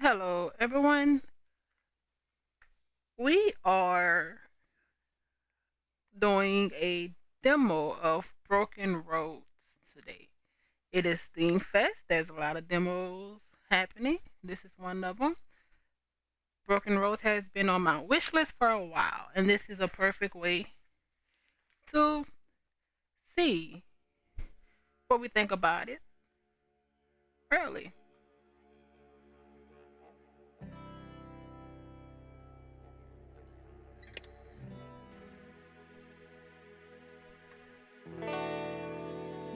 Hello, everyone. We are doing a demo of Broken Roads today. It is Steam Fest. There's a lot of demos happening. This is one of them. Broken Roads has been on my wish list for a while, and this is a perfect way to see what we think about it early.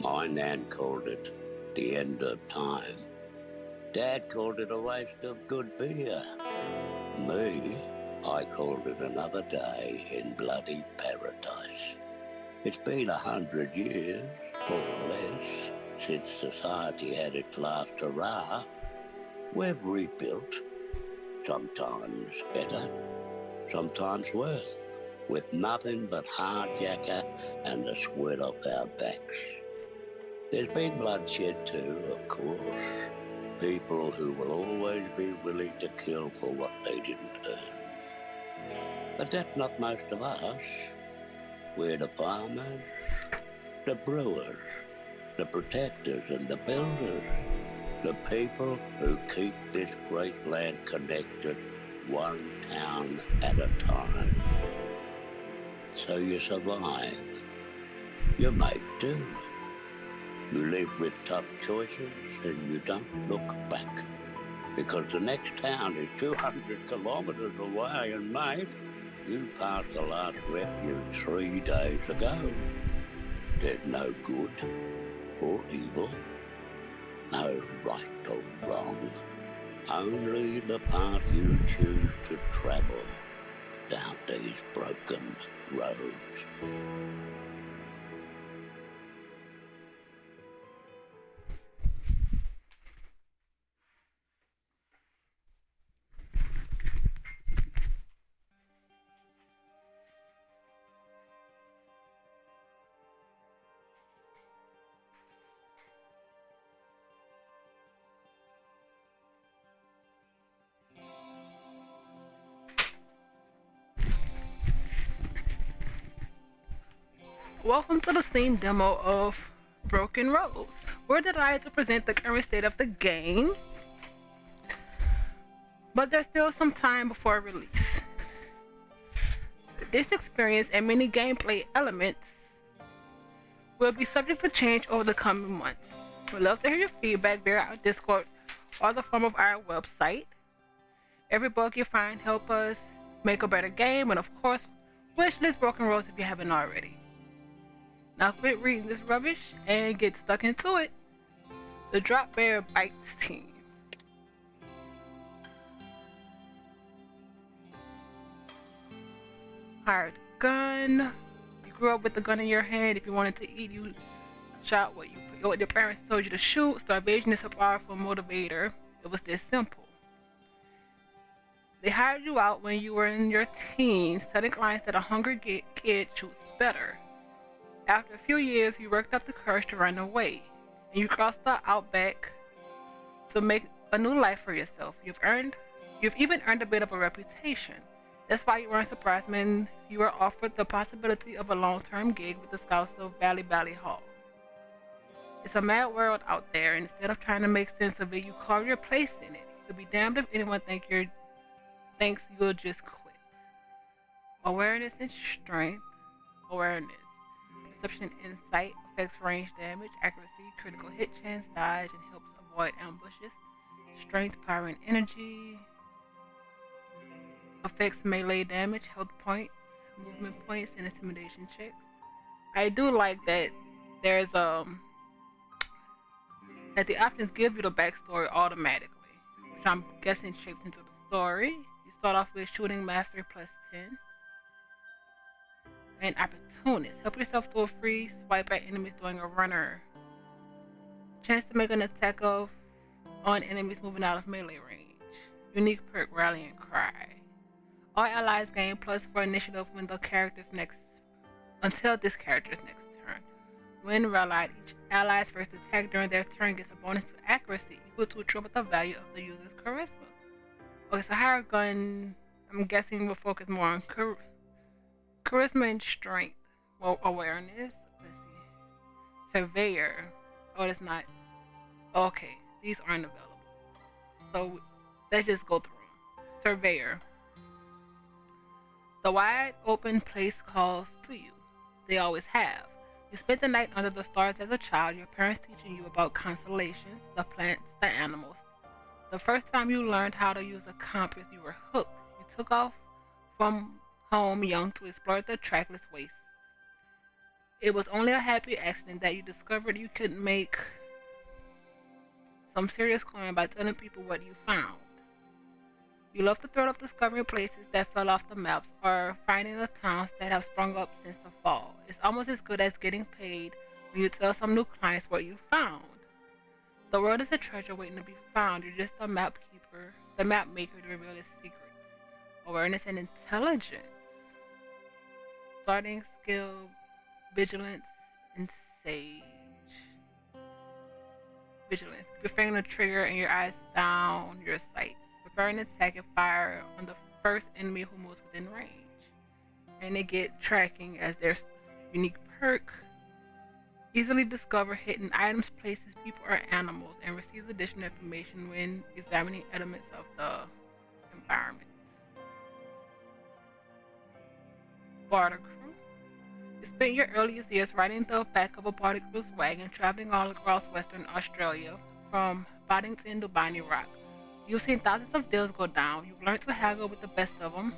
My nan called it the end of time. Dad called it a waste of good beer. Me, I called it another day in bloody paradise. It's been 100 years, more or less, since society had its last hurrah. We've rebuilt, sometimes better, sometimes worse, with nothing but hard yakka and the sweat off our backs. There's been bloodshed too, of course. People who will always be willing to kill for what they didn't earn. But that's not most of us. We're the farmers, the brewers, the protectors and the builders. The people who keep this great land connected, one town at a time. So you survive. You make do. You live with tough choices and you don't look back. Because the next town is 200 kilometres away, and mate, you passed the last refuge 3 days ago. There's no good or evil, no right or wrong. Only the path you choose to travel down these broken roads. Welcome to the Steam demo of Broken Roads. We're delighted to present the current state of the game, but there's still some time before release. This experience and many gameplay elements will be subject to change over the coming months. We'd love to hear your feedback via our Discord or the form of our website. Every bug you find help us make a better game, and of course, wishlist Broken Roads if you haven't already. Now quit reading this rubbish and get stuck into it. The Drop Bear Bites team. Hired gun. You grew up with the gun in your hand. If you wanted to eat, you shot what your parents told you to shoot. Starvation is a powerful motivator. It was this simple. They hired you out when you were in your teens, telling clients that a hungry kid shoots better. After a few years, you worked up the courage to run away, and you crossed the outback to make a new life for yourself. You've even earned a bit of a reputation. That's why you weren't surprised when you were offered the possibility of a long-term gig with the Scouts of Valley Hall. It's a mad world out there, and instead of trying to make sense of it, you carve your place in it. You'll be damned if anyone thinks you'll just quit. Awareness and strength. Awareness. Perception and insight affects range damage, accuracy, critical hit chance, dodge, and helps avoid ambushes. Strength, power, and energy affects melee damage, health points, movement points, and intimidation checks. I do like that there's that the options give you the backstory automatically, which I'm guessing shaped into the story. You start off with shooting mastery plus 10. And opportunist. Help yourself to a free swipe at enemies during a runner. Chance to make an attack on enemies moving out of melee range. Unique perk rallying cry. All allies gain plus for initiative until this character's next turn. When rallied, each ally's first attack during their turn gets a bonus to accuracy equal to triple the value of the user's charisma. Okay, so hired gun, I'm guessing will focus more on charisma and strength. Well, awareness. Let's see. Surveyor. Oh, that's not. Okay, these aren't available. So let's just go through them. Surveyor. The wide open place calls to you. They always have. You spent the night under the stars as a child, your parents teaching you about constellations, the plants, the animals. The first time you learned how to use a compass, you were hooked. You took off from home young to explore the trackless waste. It was only a happy accident that you discovered you could make some serious coin by telling people what you found. You love the thrill of discovering places that fell off the maps or finding the towns that have sprung up since the fall. It's almost as good as getting paid when you tell some new clients what you found. The world is a treasure waiting to be found. You're just the map keeper, the map maker to reveal its secrets. Awareness and intelligence. Starting skill, vigilance, and sage. Vigilance. Preferring the trigger and your eyes down your sights. Preparing to attack and fire on the first enemy who moves within range. And they get tracking as their unique perk. Easily discover hidden items, places, people, or animals, and receives additional information when examining elements of the environment. Barter crew. You spent your earliest years riding the back of a barter crew's wagon, traveling all across Western Australia, from Boddington to Bonnie Rock. You've seen thousands of deals go down. You've learned to haggle with the best of them.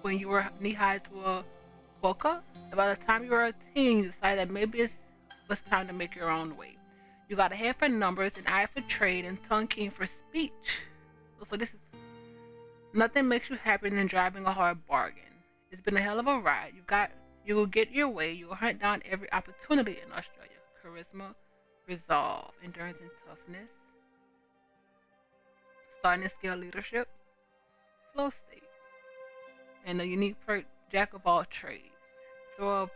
When you were knee-high to a quokka, and by the time you were a teen, you decided that maybe it was time to make your own way. You got a head for numbers, an eye for trade, and tongue keen for speech. So this is nothing makes you happier than driving a hard bargain. It's been a hell of a ride. You will get your way. You will hunt down every opportunity in Australia. Charisma, resolve, endurance, and toughness. Starting to scale leadership, flow state, and a unique perk, jack of all trades. Throw a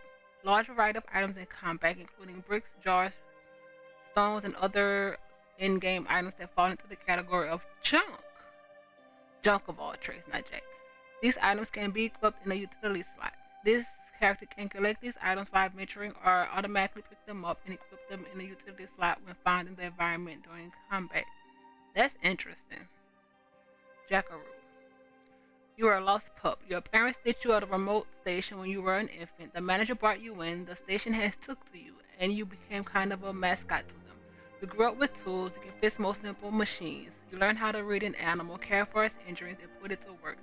large variety of items in combat, including bricks, jars, stones, and other in-game items that fall into the category of junk. Junk of all trades, not jack. These items can be equipped in a utility slot. This character can collect these items by venturing or automatically pick them up and equip them in a utility slot when found in the environment during combat. That's interesting. Jackaroo. You are a lost pup. Your parents stitched you at a remote station when you were an infant. The manager brought you in. The station hands took to you, and you became kind of a mascot to them. You grew up with tools. You can fix most simple machines. You learned how to read an animal, care for its injuries, and put it to work.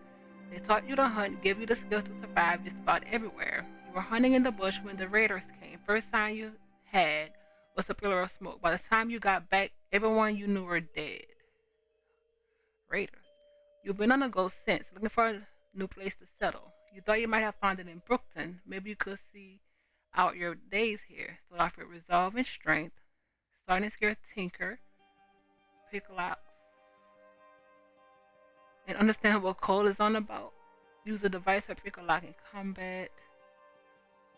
They taught you to hunt, give you the skills to survive just about everywhere. You were hunting in the bush when the raiders came. First sign you had was a pillar of smoke. By the time you got back, everyone you knew were dead. Raiders. You've been on the go since, looking for a new place to settle. You thought you might have found it in Brookton. Maybe you could see out your days here. Start off with resolve and strength. Starting to scare tinker, pick locks, and understand what Cole is on about. Use a device or pick a lock in combat.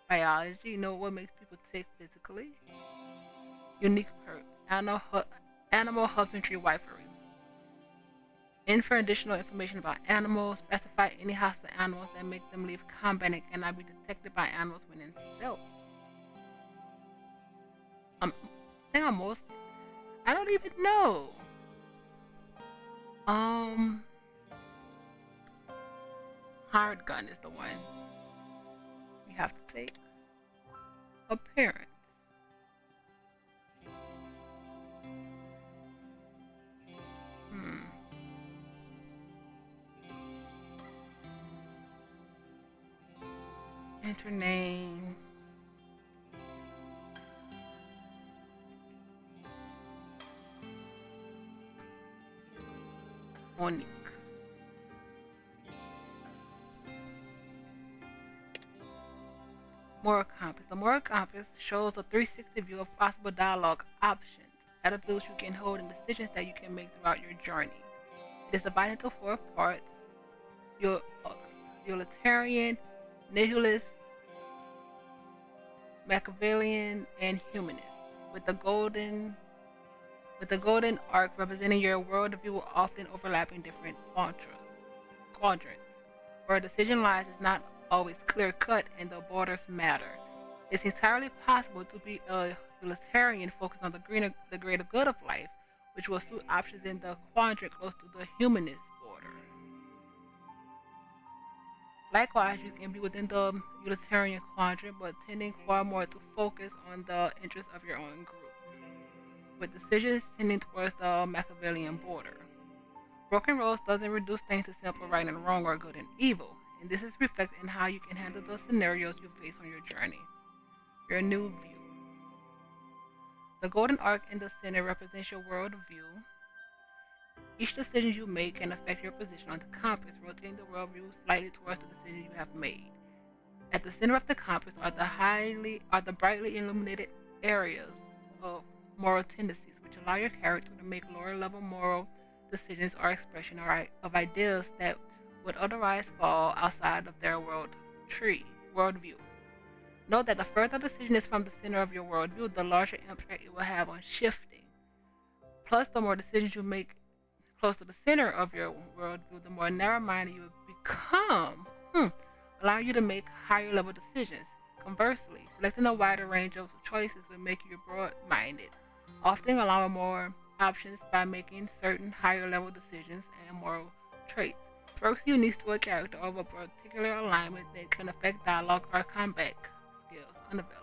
Biology, know what makes people tick physically. Unique perk, animal husbandry wifery. In for additional information about animals, specify any hostile animals that make them leave combat and cannot be detected by animals when in stealth. I think I don't even know. Hired gun is the one we have to take. Appearance. Enter name. Monique. Moral compass. The moral compass shows a 360 view of possible dialogue options, attitudes you can hold, and decisions that you can make throughout your journey. It is divided into 4 parts: utilitarian, nihilist, Machiavellian, and humanist, with the golden arc representing your worldview, often overlapping different mantras. quadrants. Where a decision lies is not always clear cut and the borders matter. It's entirely possible to be a utilitarian focused on the greater good of life, which will suit options in the quadrant close to the humanist border. Likewise, you can be within the utilitarian quadrant, but tending far more to focus on the interests of your own group, with decisions tending towards the Machiavellian border. Broken roads doesn't reduce things to simple right and wrong or good and evil, and this is reflected in how you can handle the scenarios you face on your journey. Your new view. The golden arc in the center represents your world view. Each decision you make can affect your position on the compass, rotating the worldview slightly towards the decision you have made. At the center of the compass are the brightly illuminated areas of moral tendencies, which allow your character to make lower level moral decisions or expression of ideas that would otherwise fall outside of their worldview. Note that the further the decision is from the center of your worldview, the larger impact it will have on shifting. Plus, the more decisions you make close to the center of your worldview, the more narrow-minded you will become, allowing you to make higher level decisions. Conversely, selecting a wider range of choices will make you broad-minded, often allowing more options by making certain higher level decisions and moral traits. First, unique to a character of a particular alignment that can affect dialogue or combat skills unavailable.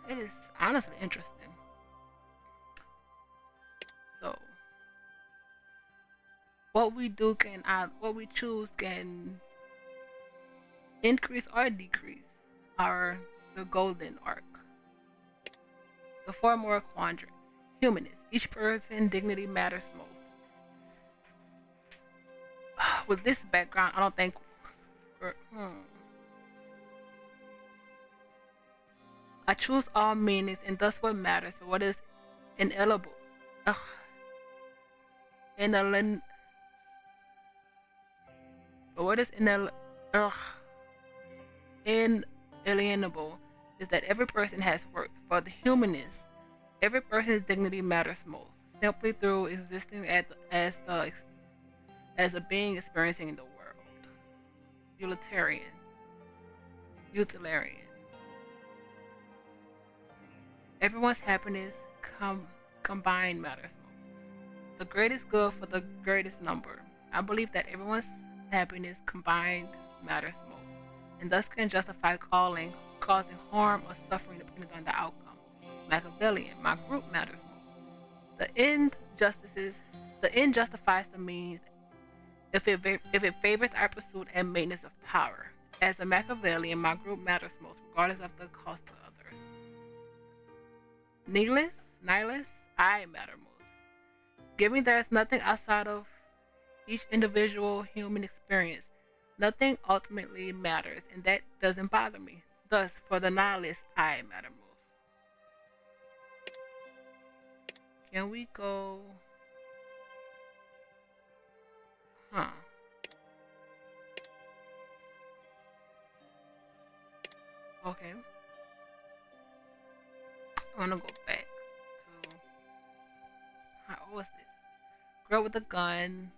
It is honestly interesting. So, what we choose can increase or decrease the golden arc. The four moral quadrants. Humanist. Each person's dignity matters most. With this background, I don't think I choose all meanings and thus what matters, but what is inalienable. But what is inalienable is that every person has worth. For the humanist, every person's dignity matters most, simply through existing as a being experiencing the world. Utilitarian. Everyone's happiness combined matters most. The greatest good for the greatest number. I believe that everyone's happiness combined matters most, and thus can justify causing harm or suffering depending on the outcome. Machiavellian, my group matters most. The end justifies the means if it favors our pursuit and maintenance of power. As a Machiavellian, my group matters most, regardless of the cost to others. Nihilist, I matter most. Given there is nothing outside of each individual human experience, nothing ultimately matters, and that doesn't bother me. Thus, for the nihilist, I matter most. Can we go? Okay. I want to go back to how was this? Girl with a gun,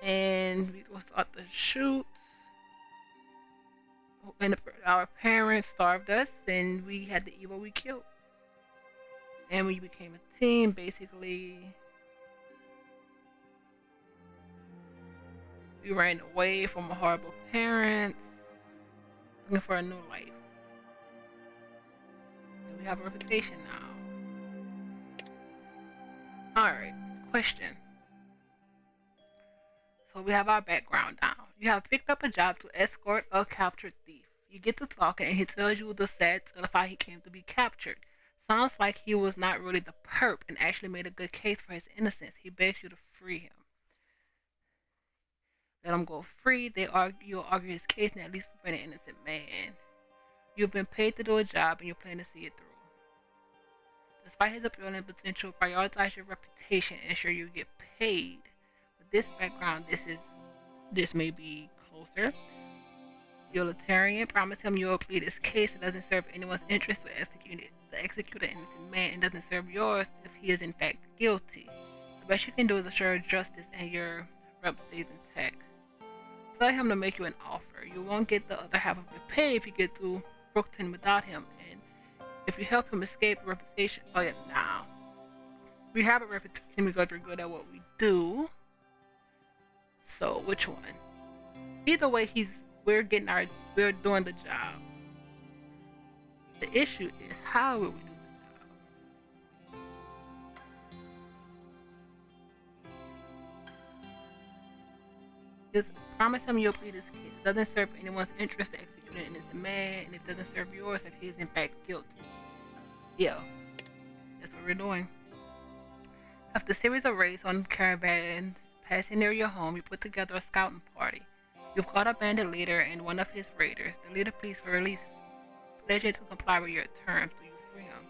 and we will start the shoot. And our parents starved us, and we had the evil we killed. And we became a team, basically. We ran away from horrible parents, looking for a new life. And we have a reputation now. Alright, question. So we have our background down. You have picked up a job to escort a captured thief. You get to talking and he tells you the sad tale of how he came to be captured. Sounds like he was not really the perp and actually made a good case for his innocence. He begs you to free him. Let him go free. You'll argue his case and at least prevent an innocent man. You've been paid to do a job and you plan to see it through. Despite his appealing potential, prioritize your reputation and ensure you get paid. With this background, this may be closer. Utilitarian, promise him you will plead his case. It doesn't serve anyone's interest to execute an innocent man and doesn't serve yours if he is in fact guilty. The best you can do is assure justice and your rep stays intact. Tell him to make you an offer. You won't get the other half of your pay if you get to Brookton without him, and if you help him escape reputation. Oh yeah, now we have a reputation because we're good at what we do. So which one? Either way, we're doing the job. The issue is how will we do the job? Just promise him you'll plead his case. It doesn't serve anyone's interest to execute an innocent man, and it doesn't serve yours if he is in fact guilty. Yeah, that's what we're doing. After a series of raids on caravans passing near your home, you put together a scouting party. You've caught a bandit leader and one of his raiders. The leader pleads for release. Pledge to comply with your terms. Do you free him?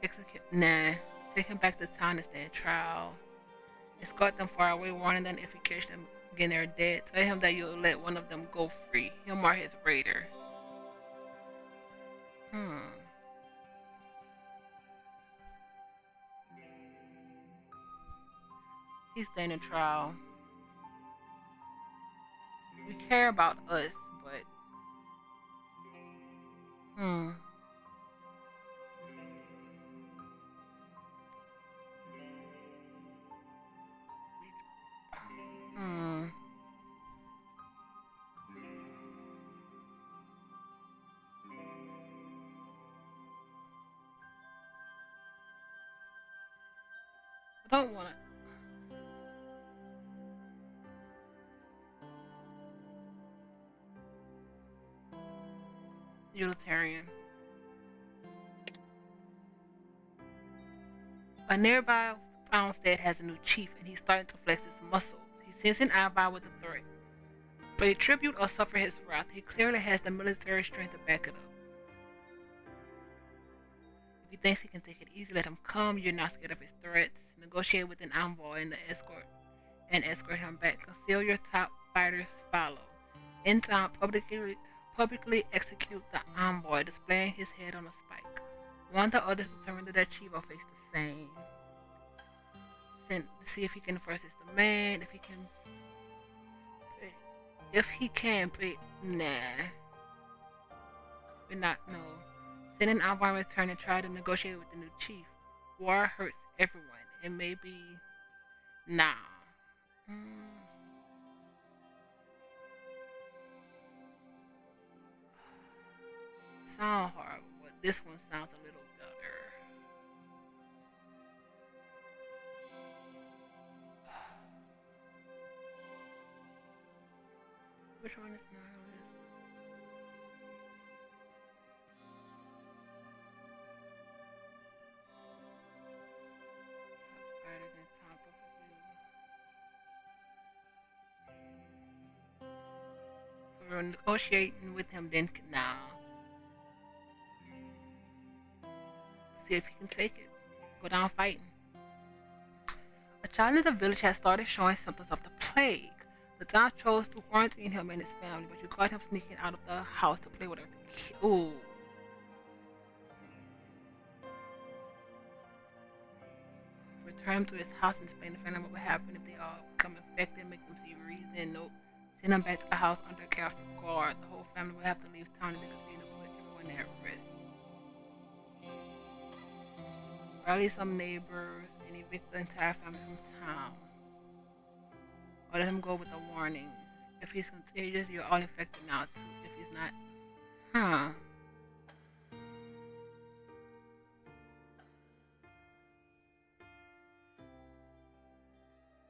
Execute. Nah. Take him back to town and stand trial. Escort them far away, warning them if you catch them again they're dead. Tell him that you'll let one of them go free. Him or his raider. He's standing trial. We care about us, but I don't want to. Utilitarian. A nearby farmstead has a new chief, and he's starting to flex his muscles. He sends an ally with a threat. Pay tribute or suffer his wrath. He clearly has the military strength to back it up. If he thinks he can take it easy, let him come. You're not scared of his threats. Negotiate with an envoy and escort him back. Conceal your top fighters. Follow. In time, publicly execute the envoy, displaying his head on a spike. Warn the others to surrender their chief or face the same. Send to see if he can enforce his demand. If he can, but nah. We're not, no. Send an envoy in return and try to negotiate with the new chief. War hurts everyone. It may be, nah. Sound horrible, but this one sounds a little better. Which one is nihilist? Fighters in top of the So we're negotiating with him then now. See if he can take it. Go down fighting. A child in the village has started showing symptoms of the plague. The town chose to quarantine him and his family, but you caught him sneaking out of the house to play with other kids. Ooh. Return him to his house and explain to the family what would happen if they all become infected, make them see reason. Nope. Send him back to the house under careful guard. The whole family will have to leave town and they continue to put everyone at risk. Rally some neighbors and evict the entire family from town. Or let him go with a warning. If he's contagious, you're all infected now too. If he's not,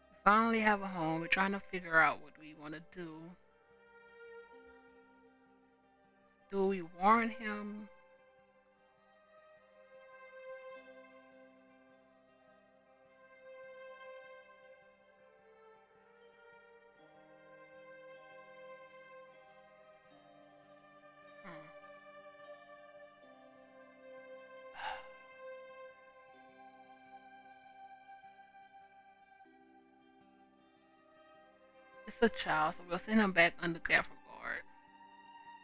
We finally have a home. We're trying to figure out what we want to do. Do we warn him? It's a child, so we'll send him back under careful guard.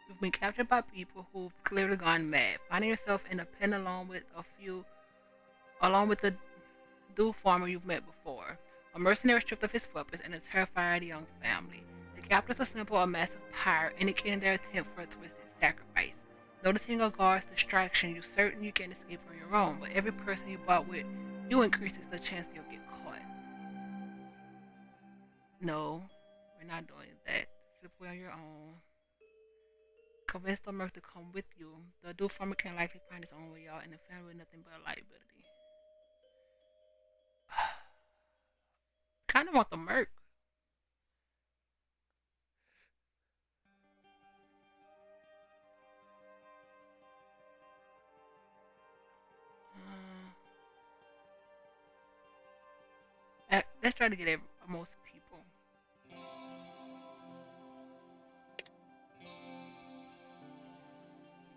You've been captured by people who've clearly gone mad, finding yourself in a pen along with the dude farmer you've met before. A mercenary stripped of his weapons and a terrified young family. The captors assemble a massive pyre, indicating their attempt for a twisted sacrifice. Noticing a guard's distraction, you're certain you can escape on your own, but every person you brought with you increases the chance you'll get caught. No, we're not doing that. Simply on your own. Convince the merc to come with you. The dude farmer can likely find his own way out, and the family is nothing but a liability. Kind of want the merc. Let's try to get most people.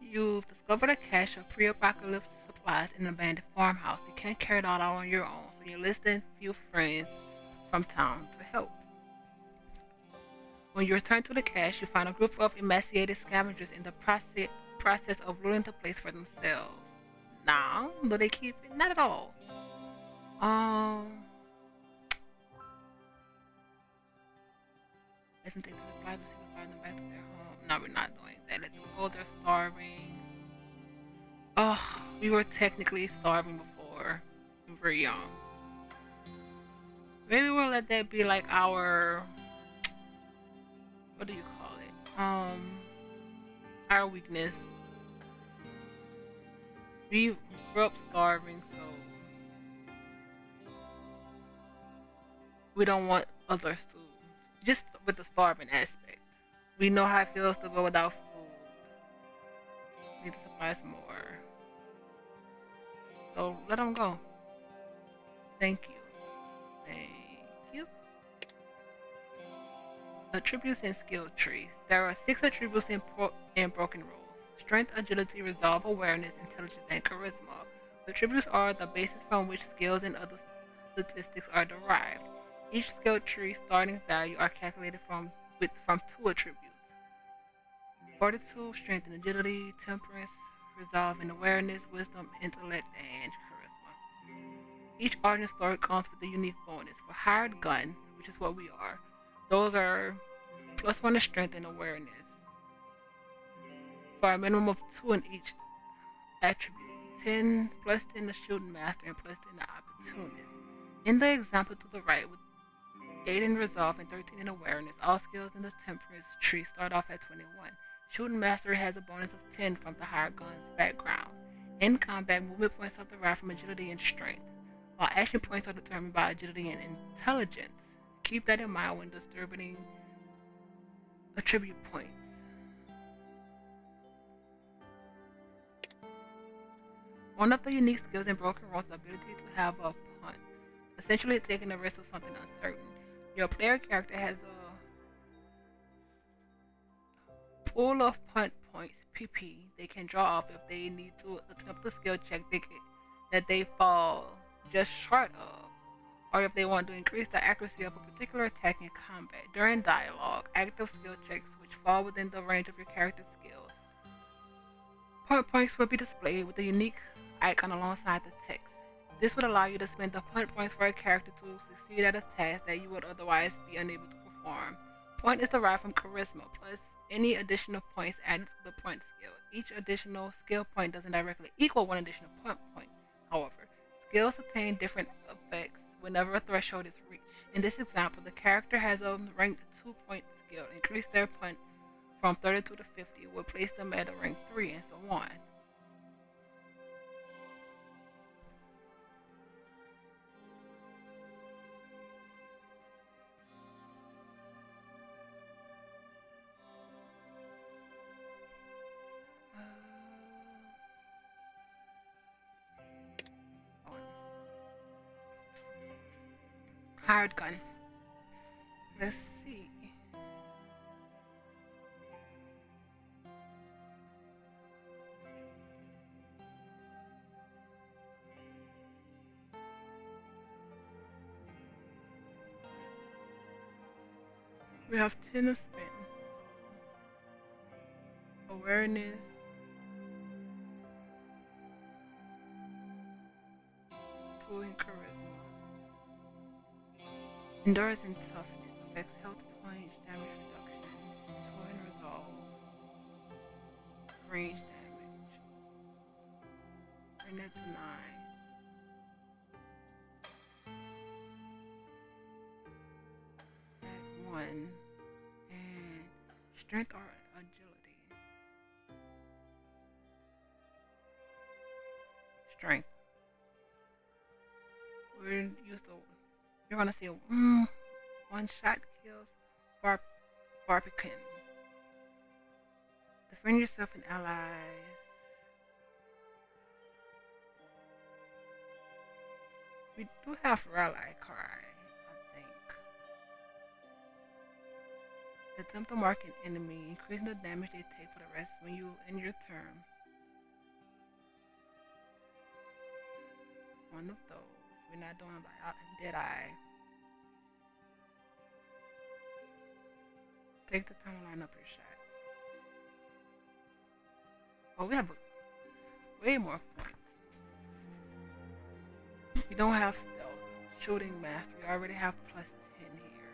You've discovered a cache of pre-apocalypse supplies in an abandoned farmhouse. You can't carry it all out on your own, so you enlist a few friends from town to help. When you return to the cache, you find a group of emaciated scavengers in the process of looting the place for themselves. Nah, do they keep it? Not at all. Let them take the supplies and fly them back to their home. No, we're not doing that. Let them go. They're starving. Oh, we were technically starving before. We were young. Maybe we'll let that be like our, what do you call it? Our weakness. We grew up starving, so we don't want others to. Just with the starving aspect, we know how it feels to go without food. We need to supply some more. So let them go. Thank you. Thank you. Attributes and skill trees. There are 6 attributes in Broken Rules: strength, agility, resolve, awareness, intelligence, and charisma. The attributes are the basis from which skills and other statistics are derived. Each skill tree starting value are calculated from 2 attributes: fortitude, strength and agility, temperance, resolve and awareness, wisdom, intellect, and charisma. Each origin story comes with a unique bonus. For hired gun, which is what we are, those are +1 to strength and awareness, for a minimum of 2 in each attribute. 10 +10 to shooting master and +10 to opportunist. In the example to the right, with 8 in resolve and 13 in awareness, all skills in the temperance tree start off at 21. Shooting master has a bonus of 10 from the higher gun's background. In combat, movement points are derived from agility and strength, while action points are determined by agility and intelligence. Keep that in mind when distributing attribute points. One of the unique skills in Broken Rules is the ability to have a punt, essentially taking the risk of something uncertain. Your player character has a pool of punt points, PP, they can draw off if they need to attempt a skill check that they fall just short of, or if they want to increase the accuracy of a particular attack in combat. During dialogue, active skill checks which fall within the range of your character's skills. Punt points will be displayed with a unique icon alongside the text. This would allow you to spend the punt points for a character to succeed at a task that you would otherwise be unable to perform. Point is derived from charisma, plus any additional points added to the point skill. Each additional skill point doesn't directly equal 1 additional punt point. However, skills obtain different effects whenever a threshold is reached. In this example, the character has a ranked 2-point skill. Increase their punt from 32 to 50 will place them at a rank 3, and so on. Hired gun. Let's see. We have 10 to spend. awareness, tool and charisma. Endurance and toughness affects health points, damage reduction, tool and resolve, range damage. Bring that to 9. Add 1. And strength or agility. Strength. We're used to. You're gonna see one shot kills Barbican. Defend yourself and allies. We do have rally cry, I think. Attempt to mark an enemy, increasing the damage they take for the rest when you end your turn. One of those. We're not doing by Deadeye. Take the time to line up your shot. Oh, we have way more points. We don't have stealth, shooting mastery. We already have plus 10 here.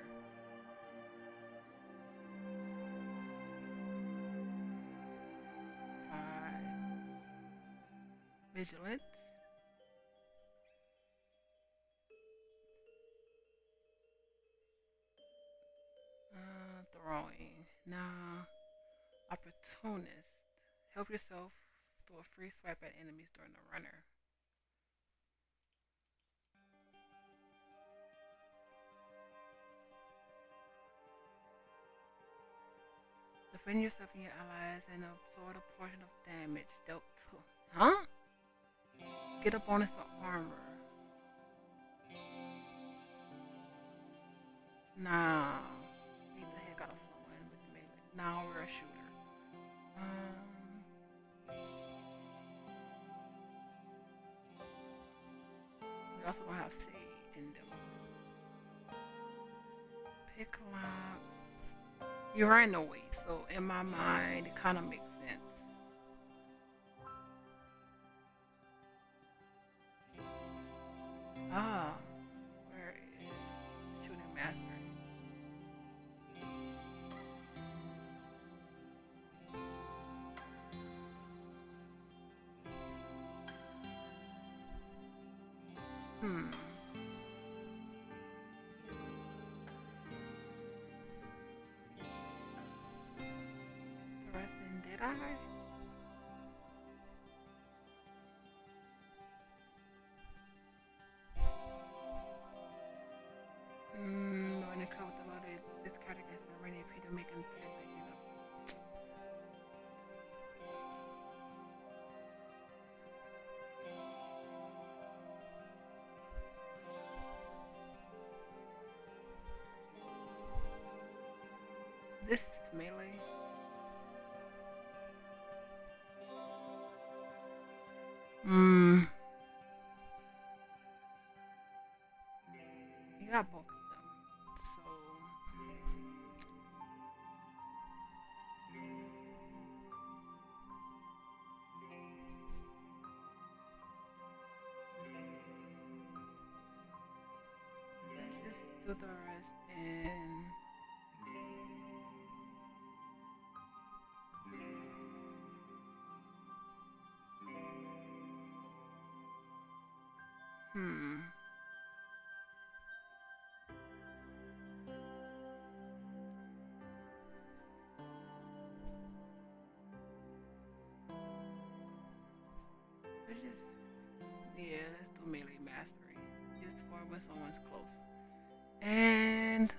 Vigilance. Throwing. Now, opportunist. Help yourself to a free swipe at enemies during the runner. Defend yourself and your allies and absorb a portion of damage dealt to. Huh? Get a bonus to armor. Nah. Beat the heck out of someone with melee. Now we're a shooter. We also don't have Sage in them. Pick lock. You ran away, so in my mind, it kind of makes sense. Ah, where is shooting master? The rest did I? When it comes to loaded, this card against my rainy P to make an attack that you know. This is melee. You got both of them. So let's just do the rest in let's just let's do melee mastery. Just for when someone's close. And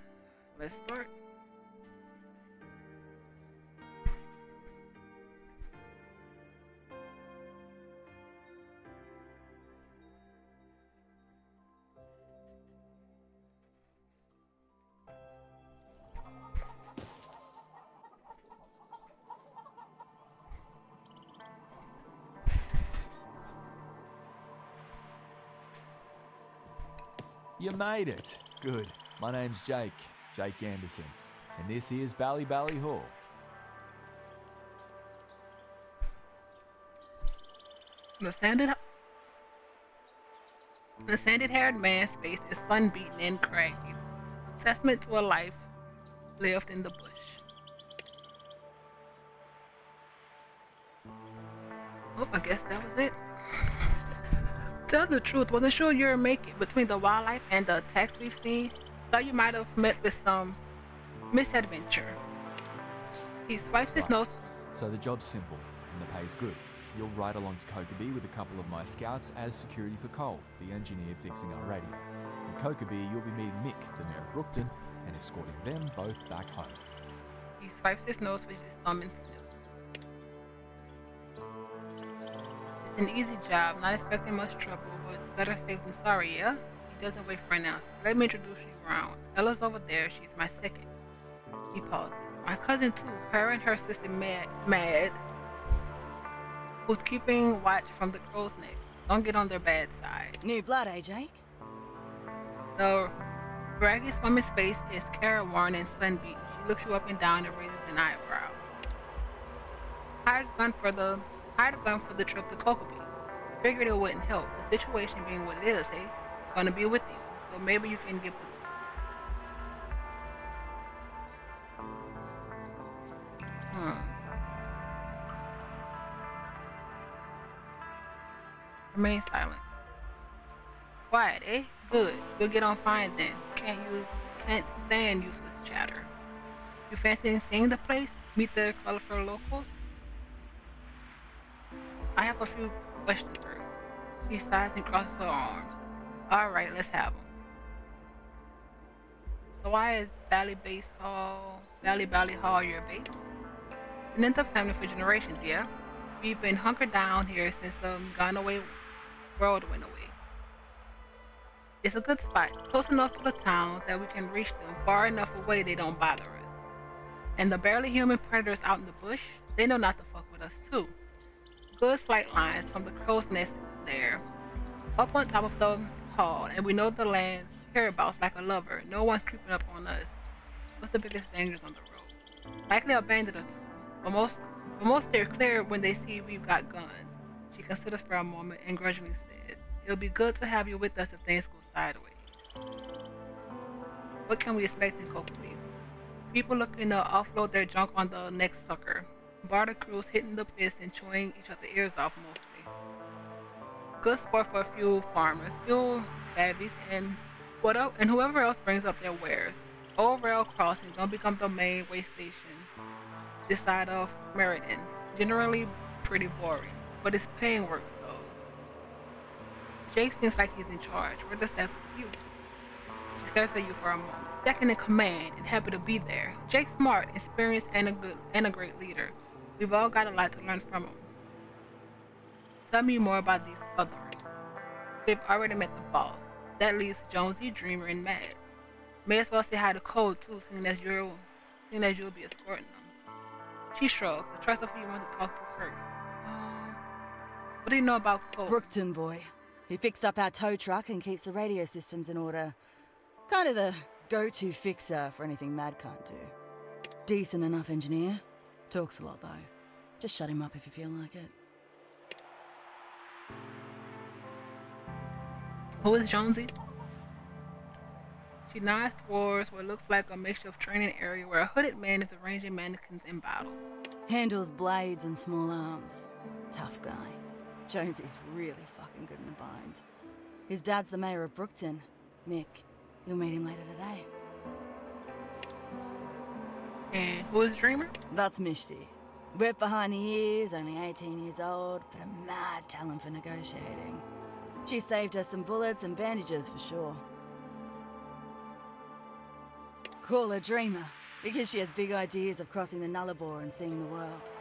let's start. You made it. Good. My name's Jake Anderson, and this here's Bally Hall. The sanded, the sanded-haired man's face is sun-beaten and craggy, a testament to a life lived in the bush. Oh, I guess that was it. Tell the truth, wasn't sure you'd make it between the wildlife and the attacks we've seen. Thought you might have met with some misadventure. He swipes his nose. So the job's simple, and the pay's good. You'll ride along to Crpg with a couple of my scouts as security for Cole, the engineer fixing our radio. In Crpg, you'll be meeting Mick, the mayor of Brookton, and escorting them both back home. He swipes his nose with his thumb and sniffs. It's an easy job, not expecting much trouble, but better safe than sorry, yeah? He doesn't wait for an answer. Let me introduce you around. Ella's over there, she's my second. He pauses. My cousin too, her and her sister Mad, who's keeping watch from the crow's nest. Don't get on their bad side. New blood, eh, Jake? The braggiest woman's face is careworn and sunbeaten. She looks you up and down and raises an eyebrow. Hired a gun for the trip to Crpg. Figured it wouldn't help. The situation being what it is, hey? Gonna be with you, so maybe you can give the Remain silent. Quiet, eh? Good. You'll get on fine then. Can't stand useless chatter. You fancy seeing the place? Meet the colorful locals? I have a few questions first. She sighs and crosses her arms. Alright, let's have them. So why is Valley Hall your base? Been in the family for generations, yeah? We've been hunkered down here since the gone away world went away. It's a good spot, close enough to the town that we can reach them, far enough away they don't bother us. And the barely human predators out in the bush, they know not to fuck with us too. Good slight lines from the crow's nest there, up on top of the hall, and we know the land's hereabouts like a lover. No one's creeping up on us. What's the biggest dangers on the road? Likely a bandit or two, but most steer clear when they see we've got guns. She considers for a moment and grudgingly says, it'll be good to have you with us if things go sideways. What can we expect in Crpg? People looking to offload their junk on the next sucker. Barter crews hitting the piss and chewing each other's ears off mostly. Good sport for a few farmers, few savvies, and whoever else brings up their wares. Old rail crossing don't become the main way station this side of Meriden. Generally pretty boring, but it's paying work, so. Jake seems like he's in charge. Where does that put you? She stares at you for a moment. Second in command and happy to be there. Jake's smart, experienced, and a great leader. We've all got a lot to learn from him. Tell me more about these others. They've already met the boss. That leaves Jonesy, Dreamer, and Mad. May as well say hi to Cole too, seeing as you'll be escorting them. She shrugs. I trust who you want to talk to first. What do you know about Cole? Brookton boy. He fixed up our tow truck and keeps the radio systems in order. Kind of the go-to fixer for anything Mad can't do. Decent enough engineer. Talks a lot though. Just shut him up if you feel like it. Who is Jonesy? She nods towards what looks like a makeshift training area where a hooded man is arranging mannequins and bottles. Handles blades and small arms. Tough guy. Jonesy's really fucking good in a bind. His dad's the mayor of Brookton, Mick. You'll meet him later today. And who is Dreamer? That's Mishti. Wet behind the ears, only 18 years old, but a mad talent for negotiating. She saved us some bullets and bandages for sure. Call her Dreamer, because she has big ideas of crossing the Nullarbor and seeing the world.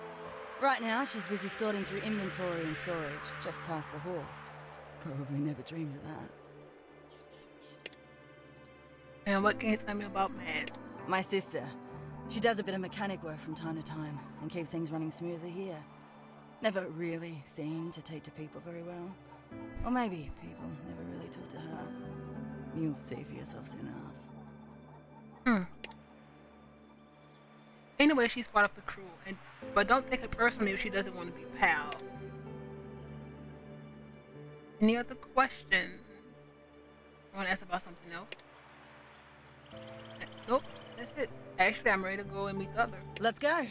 Right now, she's busy sorting through inventory and storage, just past the hall. Probably never dreamed of that. And what can you tell me about Mad? My sister. She does a bit of mechanic work from time to time, and keeps things running smoothly here. Never really seemed to take to people very well. Or maybe people never really took to her. You'll see for yourself soon enough. Anyway, she's part of the crew, but don't take it personally if she doesn't want to be pals. Any other questions? I want to ask about something else. Nope, that's it. Actually, I'm ready to go and meet the others. Let's go.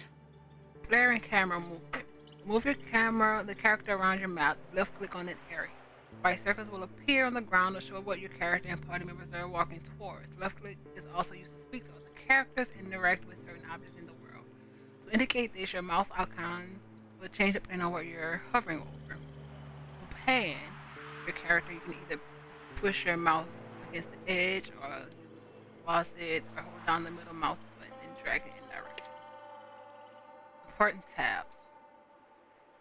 Flare and camera movement. Move your camera, the character around your map. Left click on an area. White circles will appear on the ground to show what your character and party members are walking towards. Left click is also used to speak to other characters and interact with certain objects in the world. To indicate this, your mouse icon will change depending on what you're hovering over. To pan your character, you can either push your mouse against the edge or pause it or hold down the middle mouse button and drag it in direction. Important tabs.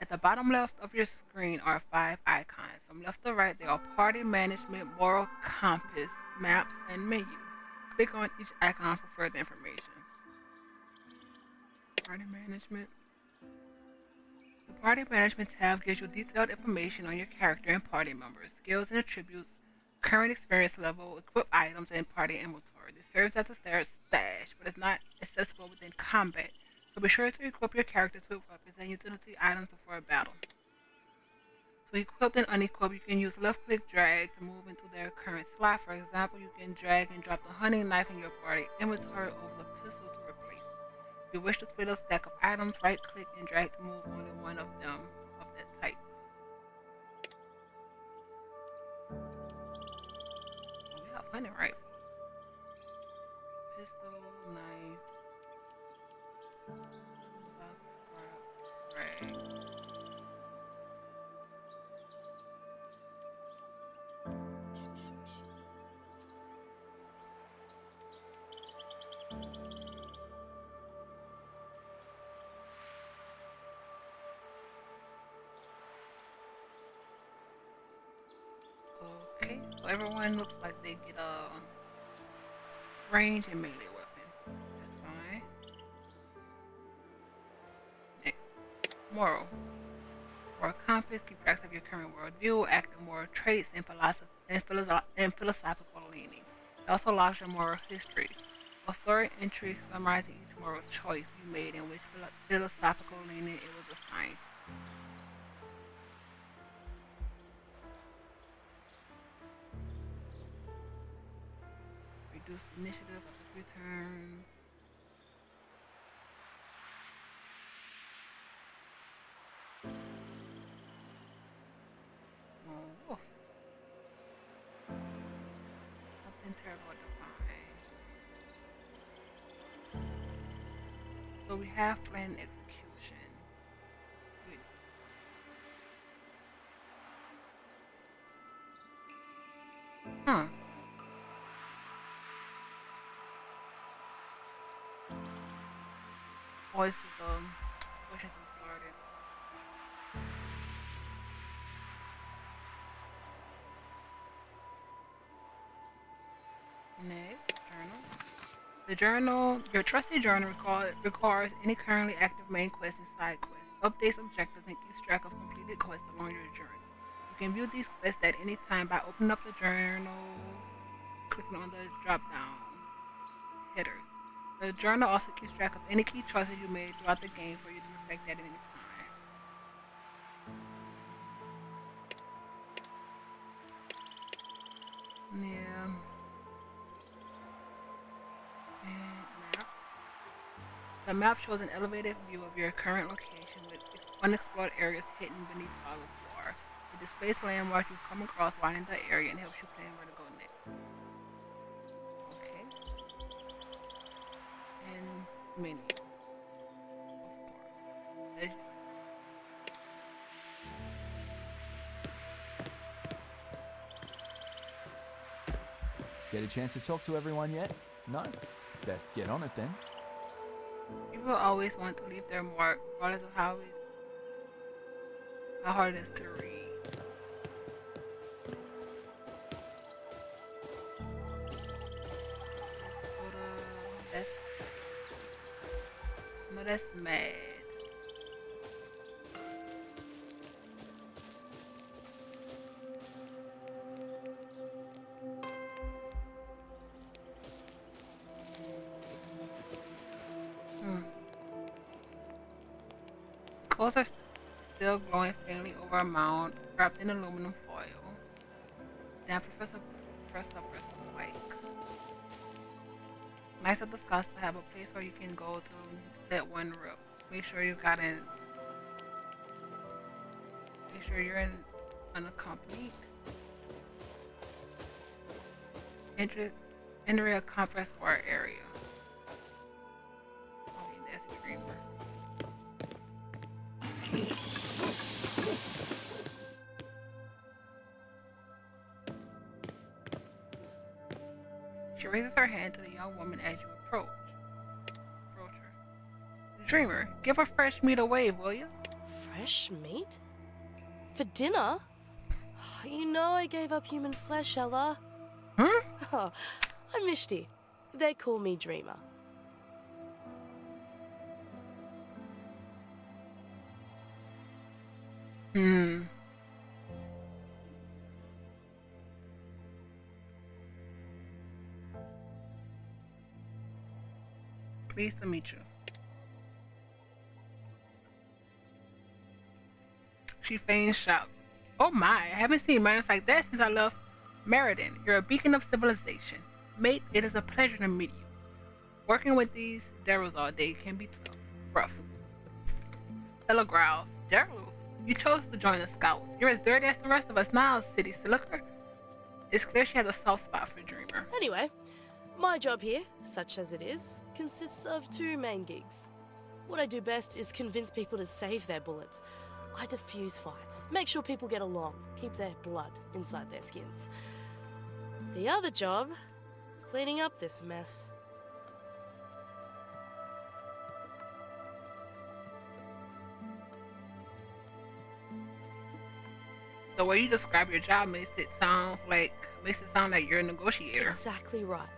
At the bottom left of your screen are 5 icons. From left to right, they are party management, moral compass, maps, and menus. Click on each icon for further information. Party management. The party management tab gives you detailed information on your character and party members, skills and attributes, current experience level, equip items, and party inventory. This serves as a stash, but is not accessible within combat. So be sure to equip your characters with weapons and utility items before a battle. To equip and unequip, you can use left-click drag to move into their current slot. For example, you can drag and drop the hunting knife in your party inventory over the pistol to replace it. If you wish to split a stack of items, right-click and drag to move only one of them of that type. We have hunting rifles. Pistol, knife. Okay, so everyone looks like they get a range and melee weapon. That's fine. Next, moral. Moral compass, keep track of your current worldview, active moral traits, and philosophical leaning. It also logs your moral history. A story entry summarizing each moral choice you made and which philosophical leaning it was assigned. Reduce initiative after 3 turns. Oh, something terrible to find. So we have plan execution. Huh. Oh, this is pushing some started. Next, journal. The journal, your trusted journal records any currently active main quests and side quests, updates objectives, and keeps track of completed quests along your journey. You can view these quests at any time by opening up the journal, clicking on the drop-down headers. The journal also keeps track of any key choices you made throughout the game for you to reflect at any time. Yeah. And map. The map shows an elevated view of your current location with unexplored areas hidden beneath fog of war. It displays landmarks you've come across while in the area and helps you plan where to go next. Okay. And menu. Of course. Get a chance to talk to everyone yet? No? Best get on it then. People always want to leave their mark, regardless of how hard it is to read. That's mad. Coals are still glowing faintly over a mound wrapped in aluminum foil. Then Professor Pike. Nice of the Scouts to have a place where you can go to let one rip. Make sure you got in. Make sure you're in unaccompanied. Enter a compressed bar area. Okay, that's Dreamer. She raises her hand to the young woman as you approach her. Dreamer, give her fresh meat a wave, will you? Fresh meat? For dinner? You know I gave up human flesh, Ella. Huh? Oh, I'm Mishti. They call me Dreamer. Pleased to meet you. She feigns shock. Oh my, I haven't seen minds like that since I left Meriden. You're a beacon of civilization. Mate, it is a pleasure to meet you. Working with these Daryls all day can be tough. Rough. Ella growls. Daryls? You chose to join the Scouts. You're as dirty as the rest of us now, City Slicker. It's clear she has a soft spot for Dreamer. Anyway, my job here, such as it is, consists of two main gigs. What I do best is convince people to save their bullets. I defuse fights, make sure people get along, keep their blood inside their skins. The other job, cleaning up this mess. The way you describe your job makes it sound like you're a negotiator. Exactly right.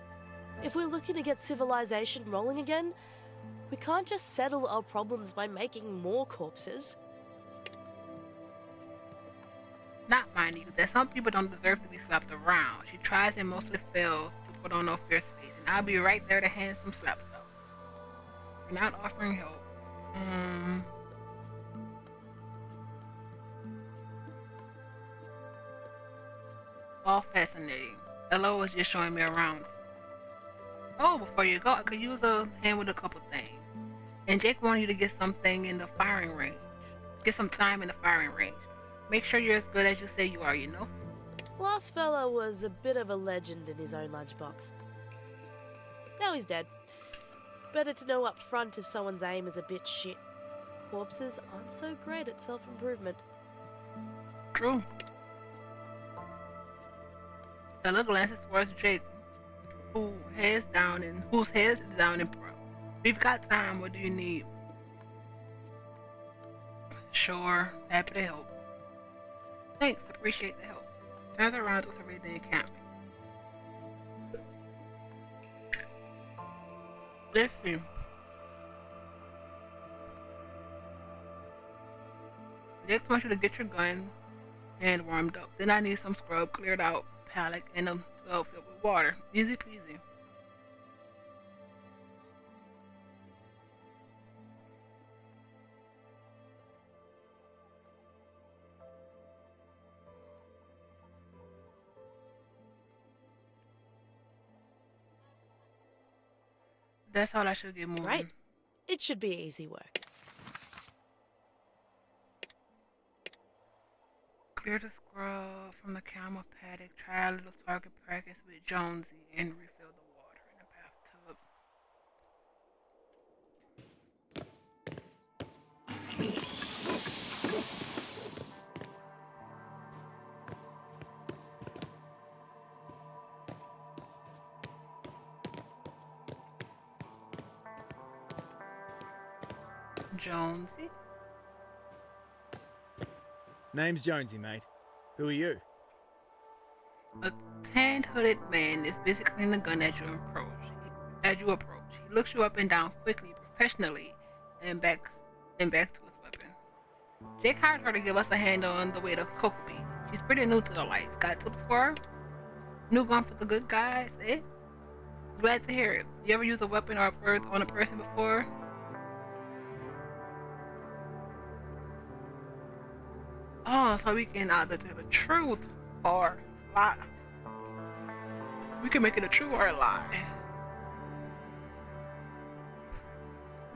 If we're looking to get civilization rolling again, we can't just settle our problems by making more corpses. Not mind you, that some people don't deserve to be slapped around. She tries and mostly fails to put on no fierce face, and I'll be right there to hand some slaps out. You're not offering help. All fascinating. Ella was just showing me around. Oh, before you go, I could use a hand with a couple things. And Jake wanted you to get something in the firing range. Get some time in the firing range. Make sure you're as good as you say you are, you know? Last fella was a bit of a legend in his own lunchbox. Now he's dead. Better to know up front if someone's aim is a bit shit. Corpses aren't so great at self-improvement. True. Ella glances towards Jake, whose head is down in pro. We've got time. What do you need? Sure. Happy to help. Thanks. Appreciate the help. Turns around to survey the encampment. Let's see. Jake wants you to get your gun hand warmed up. Then I need some scrub cleared out, pallet, and a tub filled with water. Easy peasy. That's all I should get moving. Right. It should be easy work. Clear the scrub from the camel paddock. Try a little target practice with Jonesy and refill the water in the bathtub. Jonesy? Name's Jonesy, mate. Who are you? A tan-hooded man is busy cleaning the gun as you approach. He looks you up and down quickly, professionally, and back to his weapon. Jake hired her to give us a hand on the way to Crpg. She's pretty new to the life. Got tips for her? New gun for the good guys, eh? Glad to hear it. You ever use a weapon or a bird on a person before? Oh, so we can either tell the truth or lie. We can make it a true or a lie.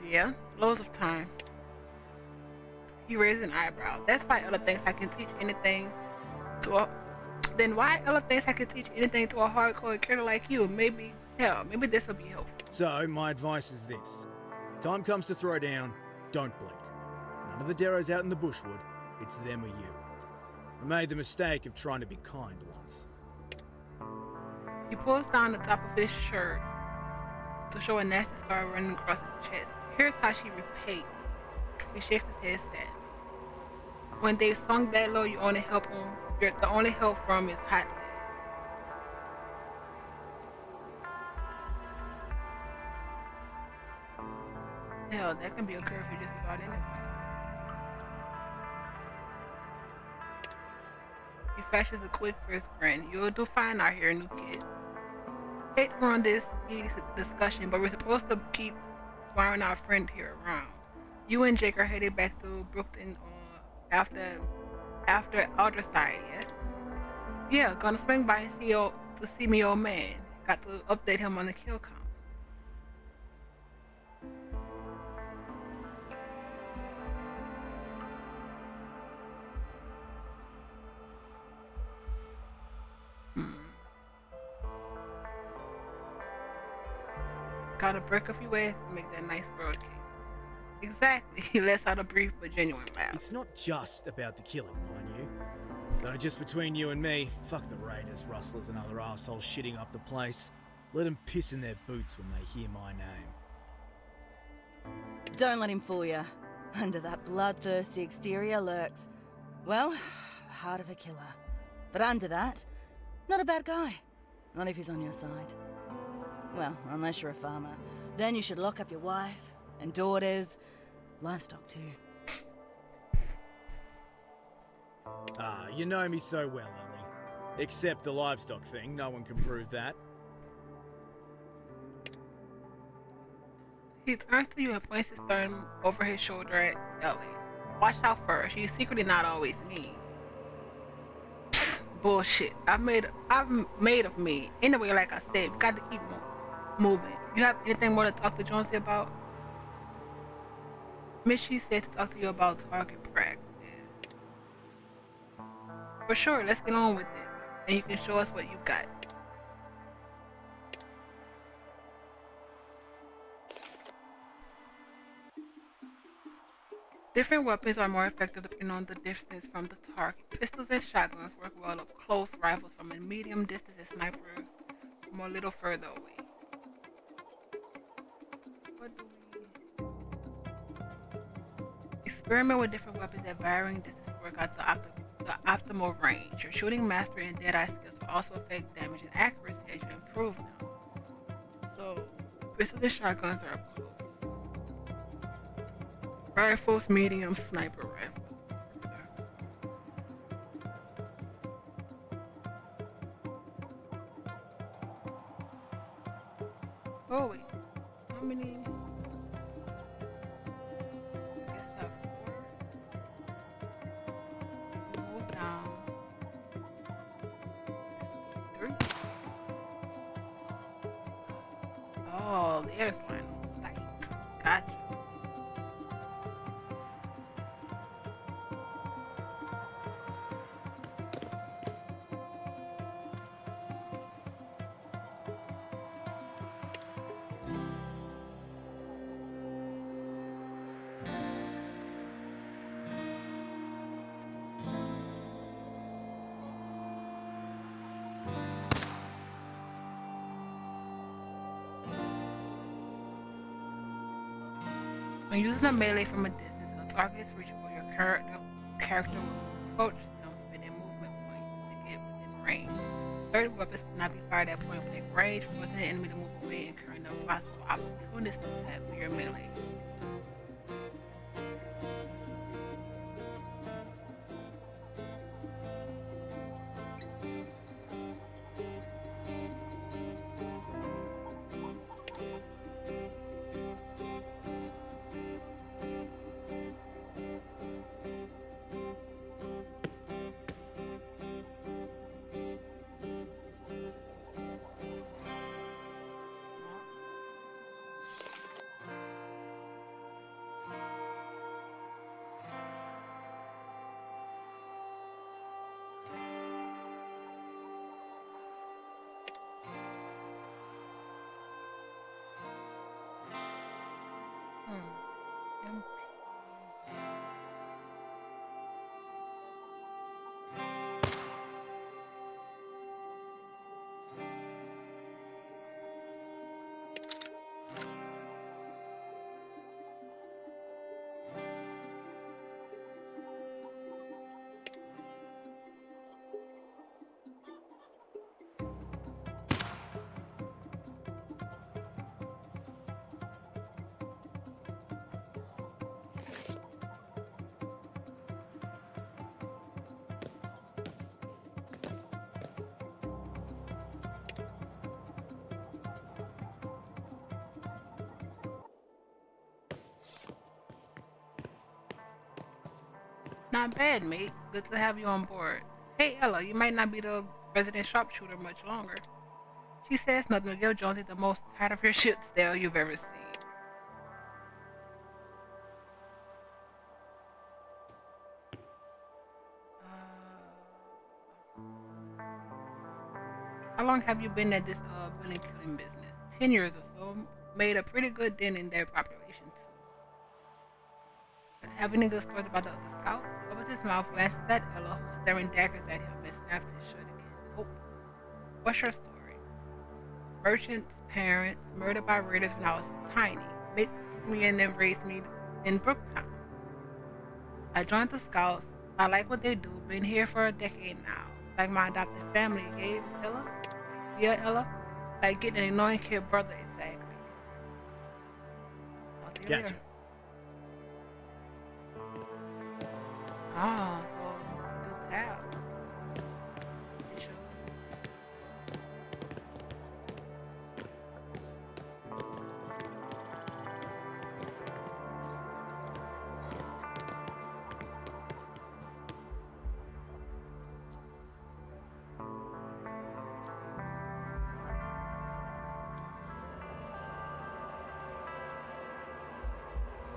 Yeah, loads of times. He raised an eyebrow. That's why Ella thinks I can teach anything to a... Then why Ella thinks I can teach anything to a hardcore killer like you? Maybe this will be helpful. So, my advice is this. Time comes to throw down, don't blink. None of the Deros out in the bushwood, it's them or you. I made the mistake of trying to be kind once. He pulls down the top of his shirt to show a nasty scar running across his chest. Here's how she repaid me. He shakes his head sadly. When they sunk that low, you only help them. The only help from is hot lead. Hell, that can be a curfew just about anyway. He flashes a quick first grin. You'll do fine out here, new kid. Hate to run this discussion, but we're supposed to keep swearing our friend here around. You and Jake are headed back to Brookton after Alderside, yes? Yeah, gonna swing by and see me old man. Got to update him on the kill count. Gotta break a few eggs to make that nice bird cake. Exactly. He lets out a brief but genuine laugh. It's not just about the killing, mind you. Though just between you and me, fuck the raiders, rustlers and other assholes shitting up the place. Let them piss in their boots when they hear my name. Don't let him fool you. Under that bloodthirsty exterior lurks, well, the heart of a killer. But under that, not a bad guy. Not if he's on your side. Well, unless you're a farmer. Then you should lock up your wife and daughters, livestock too. Ah, you know me so well, Ellie. Except the livestock thing, no one can prove that. He turns to you and points his thumb over his shoulder at Ellie. Watch out for her. She's secretly not always mean. Bullshit. I've made of me. Anyway, like I said, we got to keep moving. You have anything more to talk to Jonesy about? Miss, she said to talk to you about target practice. For sure, let's get on with it. And you can show us what you got. Different weapons are more effective depending on the distance from the target. Pistols and shotguns work well up close, rifles from a medium distance, and snipers from a little further away. What do we... Experiment with different weapons at varying distances to work out the optimal range. Your shooting mastery and deadeye skills will also affect damage and accuracy as you improve them. So, pistols and shotguns are up close. Rifles, medium, sniper rifles. Oh wait, how many? I guess I have 4. Move down. 3. Oh, there's one. Nice. Gotcha. When using a melee from a distance, when the target is reachable, your character will approach them, spending movement points to get within range. Certain weapons cannot be fired at point blank range, forcing the enemy to move away and incurring no possible opportunistic attack with your melee. Not bad, mate. Good to have you on board. Hey, Ella, you might not be the resident sharpshooter much longer. She says nothing to give Jonesy the most tired of your shit stare you've ever seen. How long have you been at this villain killing business? 10 years or so. Made a pretty good dent in their population too. Have any good stories about the other scouts? He opens his mouth, glances at Ella, who's staring daggers at him, and snaps it shut again. Nope. What's your story? Merchant's parents murdered by raiders when I was tiny. Mick took me and embraced me in Brooktown. I joined the scouts. I like what they do. Been here for a decade now. Like my adopted family, Gabe, Ella? Yeah, Ella? Like getting an annoying kid brother, exactly. Talk to you Gotcha. later. Ah, so you tell. You sure?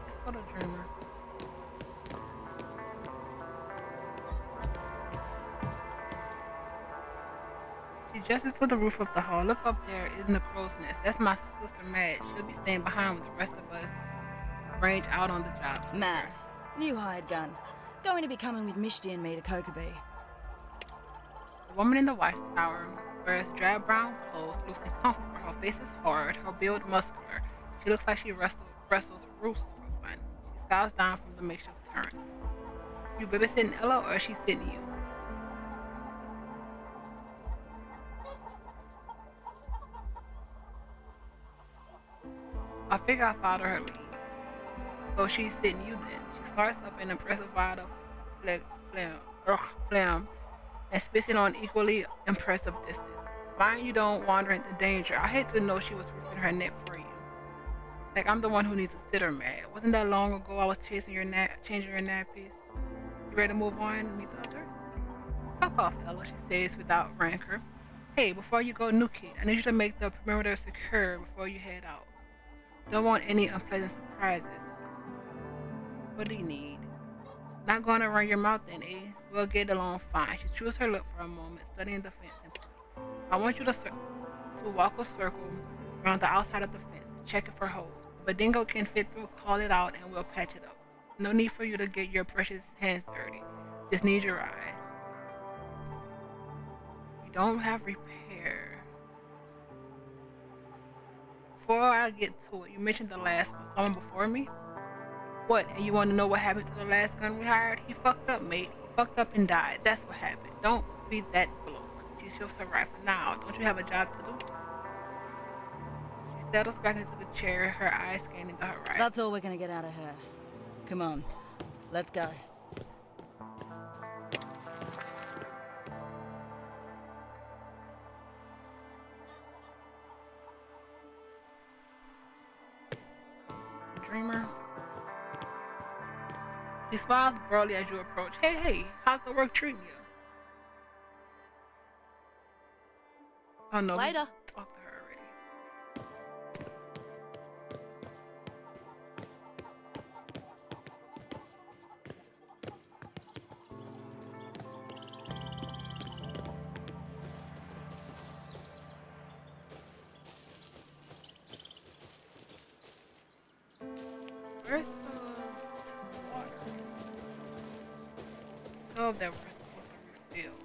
Let's go to Dreamer. She gestures to the roof of the hall. Look up there, isn't the crow's nest. That's my sister Madge. She'll be staying behind with the rest of us range out on the job. Matt, new hired gun. Going to be coming with Mishti and me to Crpg. The woman in the watchtower wears drab brown clothes, looks uncomfortable. Her face is hard, her build muscular. She looks like she wrestles roosts for fun. She scowls down from the makeshift turret. You babysitting Ella or is she sitting you? I figure I followed her lead. So she's sitting you then. She starts up an impressive wad of phlegm and spits it on equally impressive distance. Mind you don't wander into danger. I hate to know she was ripping her neck for you. Like I'm the one who needs a sitter, Mad. Wasn't that long ago I was changing your nappies? You ready to move on, meet the others? Fuck off, Ella, she says without rancor. Hey, before you go, new kid, I need you to make the perimeter secure before you head out. Don't want any unpleasant surprises. What do you need? Not going to run your mouth then, eh? We'll get along fine. She chews her lip for a moment, studying the fence in place. I want you to walk a circle around the outside of the fence, check it for holes. If a dingo can fit through, call it out and we'll patch it up. No need for you to get your precious hands dirty. Just need your eyes. You don't have repair. Before I get to it, you mentioned the last one, someone before me? What, and you want to know what happened to the last gun we hired? He fucked up, mate. He fucked up and died. That's what happened. Don't be that bloke. She shifts her rifle. Now, don't you have a job to do? She settles back into the chair, her eyes scanning the horizon. That's all we're gonna get out of her. Come on, let's go. Dreamer. He smiles broadly as you approach. Hey, how's the work treating you? Oh no. Later. We talked to her already. Where's the water? So that we're supposed to refill.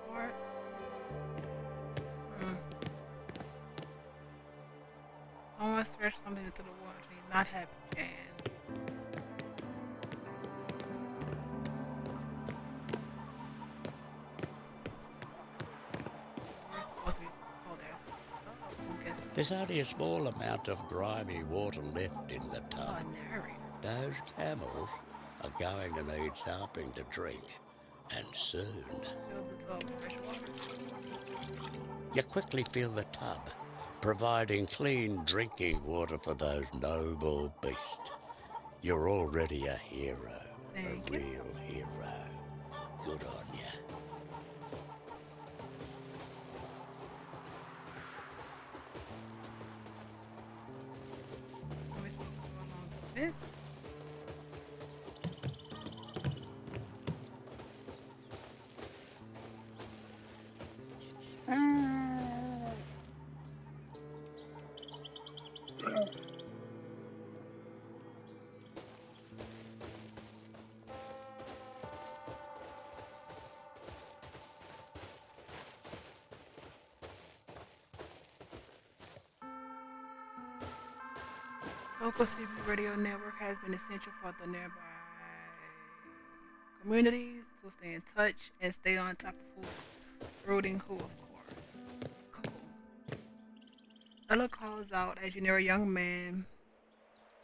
What? Someone searched something into the water. He's not happy, Jan. We're supposed to be. Oh, There's only a small amount of grimy water left in the Oh, tub. narrator. Those camels are going to need something to drink, and soon. Fill the tub with fresh water. You quickly fill the tub, providing clean drinking water for those noble beasts. You're already a hero, Thank a you. real hero. Good on you. Are we supposed to go along the fence? Local CB radio network has been essential for the nearby communities to stay in touch and stay on top of who's rooting who, of course. Cool. Ella calls out as you near a young man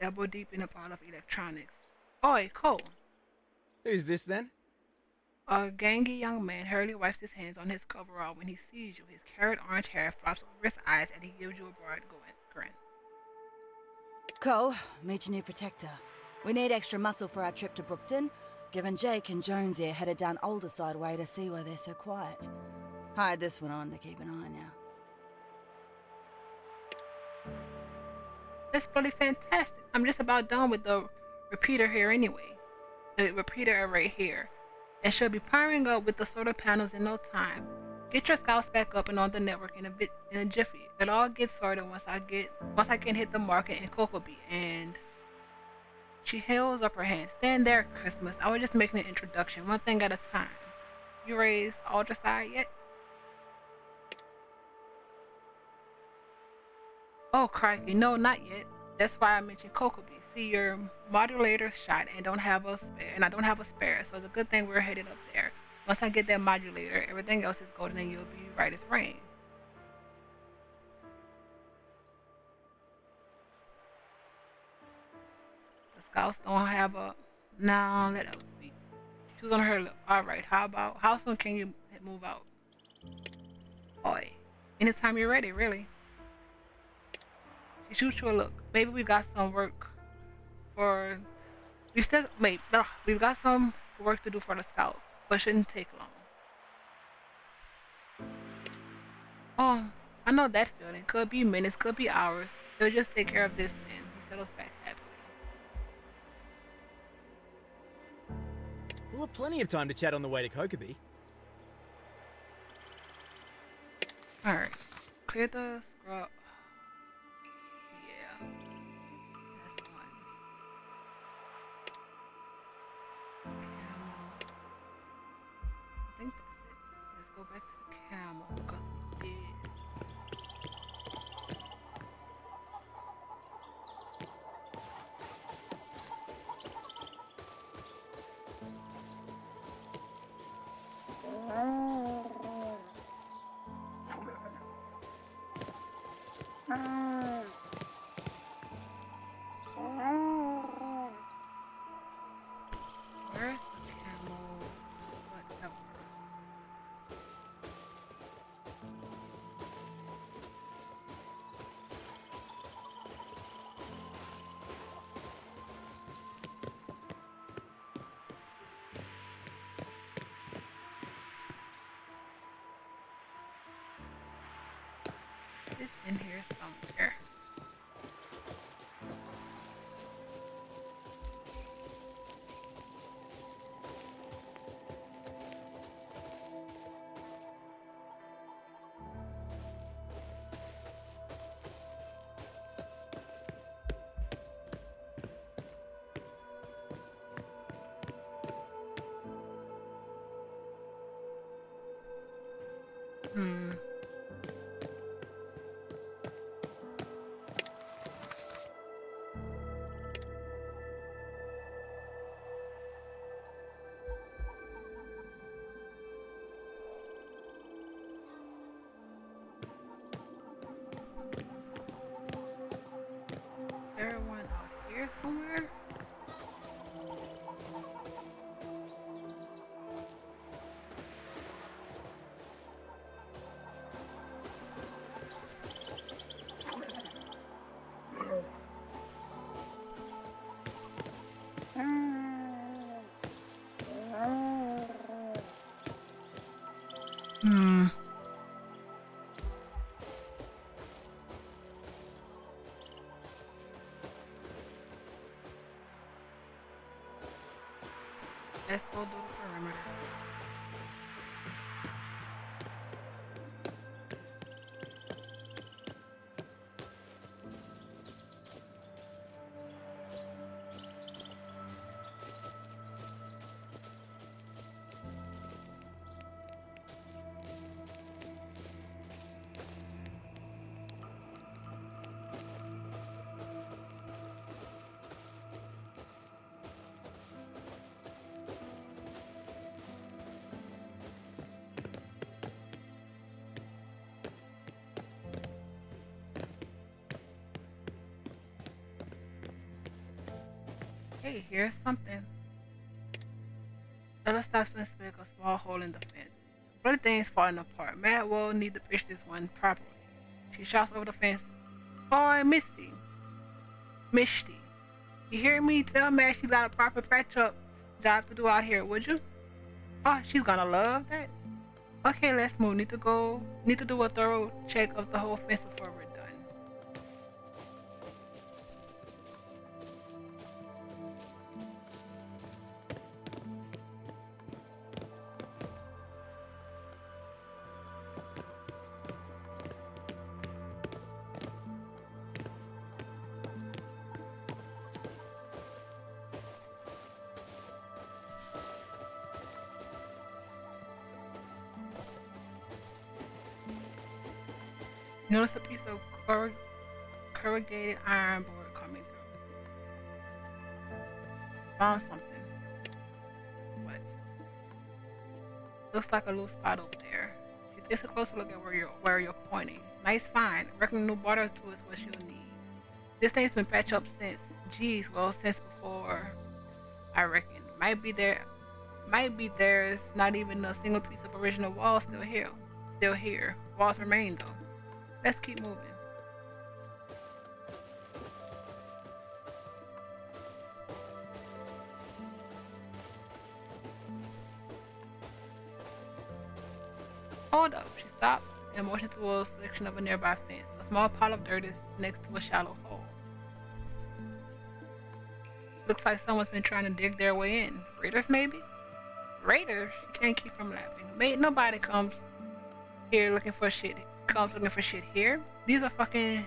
dabble deep in a pile of electronics. Oi, Cole. Who's this then? A gangy young man hurriedly wipes his hands on his coverall when he sees you. His carrot orange hair flops over his eyes and he gives you a broad grin. Cole, meet your new protector. We need extra muscle for our trip to Brookton, given Jake and Jones here headed down Alderside way to see why they're so quiet. Hired this one on to keep an eye now. That's really fantastic. I'm just about done with the repeater here anyway. The repeater array here. And she'll be powering up with the solar panels in no time. Get your scouts back up and on the network in a jiffy. It'll all get sorted once I can hit the market in Crpg. And she holds up her hand. Stand there, Christmas. I was just making an introduction, one thing at a time. You raised Alderside yet? Oh, crikey, no, not yet. That's why I mentioned Crpg. See, your modulator's shot and I don't have a spare, so it's a good thing we're headed up there. Once I get that modulator, everything else is golden and you'll be right as rain. The scouts don't have a... Now, let us speak. She was on her lip. Alright, how soon can you move out? Oi, anytime you're ready, really. She shoots you a look. Maybe we got some work for... We've got some work to do for the scouts, but shouldn't take long. Oh, I know that feeling. Could be minutes, could be hours. They'll just take care of this then. He settles back happily. We'll have plenty of time to chat on the way to Crpg. Alright. Clear the scrub. Yeah. That's one. Camel. I think that's it. Let's go back to the camel because we did. Where's the camel? Whatever. It's in here somewhere. Hmm. Hmm. Let's go do the perimeter. Hey, here's something. Ella stops and spits a small hole in the fence. Bloody thing's falling apart. Mad will need to pitch this one properly. She shouts over the fence. Boy, Misty. You hear me? Tell Matt she's got a proper patch up job to do out here, would you? Oh, she's gonna love that. Okay, let's move. Need to do a thorough check of the whole fence before we're done. Notice a piece of corrugated iron board coming through. Found something. What? Looks like a loose spot over there. She takes a closer look at where you're pointing. Nice find. Reckon a new border to is what she'll need. This thing's been patched up since. Geez, well, since before. I reckon. Might be there's not even a single piece of original wall still here. Walls remain though. Let's keep moving. Hold up, she stopped and motioned towards a section of a nearby fence. A small pile of dirt is next to a shallow hole. Looks like someone's been trying to dig their way in. Raiders, maybe? Raiders? She can't keep from laughing. Nobody comes looking for shit here. These are fucking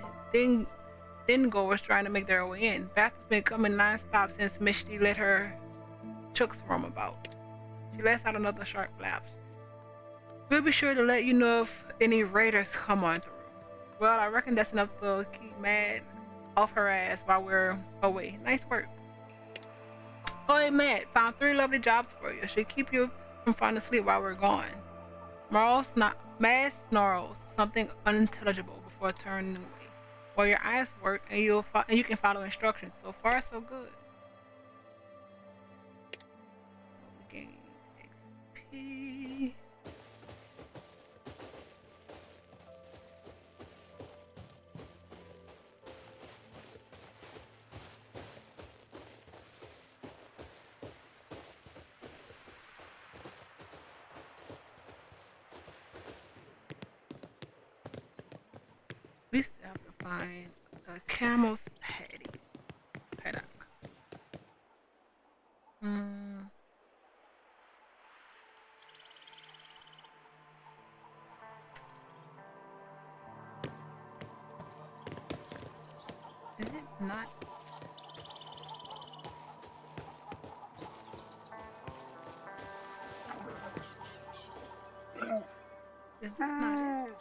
goers trying to make their way in. Bastards been coming non-stop since Misty let her chooks roam about. She lets out another sharp lapse. We'll be sure to let you know if any raiders come on through. Well, I reckon that's enough to keep Mad off her ass while we're away. Nice work. Oh, hey, Mad, found 3 lovely jobs for you. Should keep you from falling asleep while we're gone. Mad snarls something unintelligible before turning away. While your eyes work and you can follow instructions. So far, so good. Gain XP. We still have to find the camel's paddock. Is it not? Is this not it?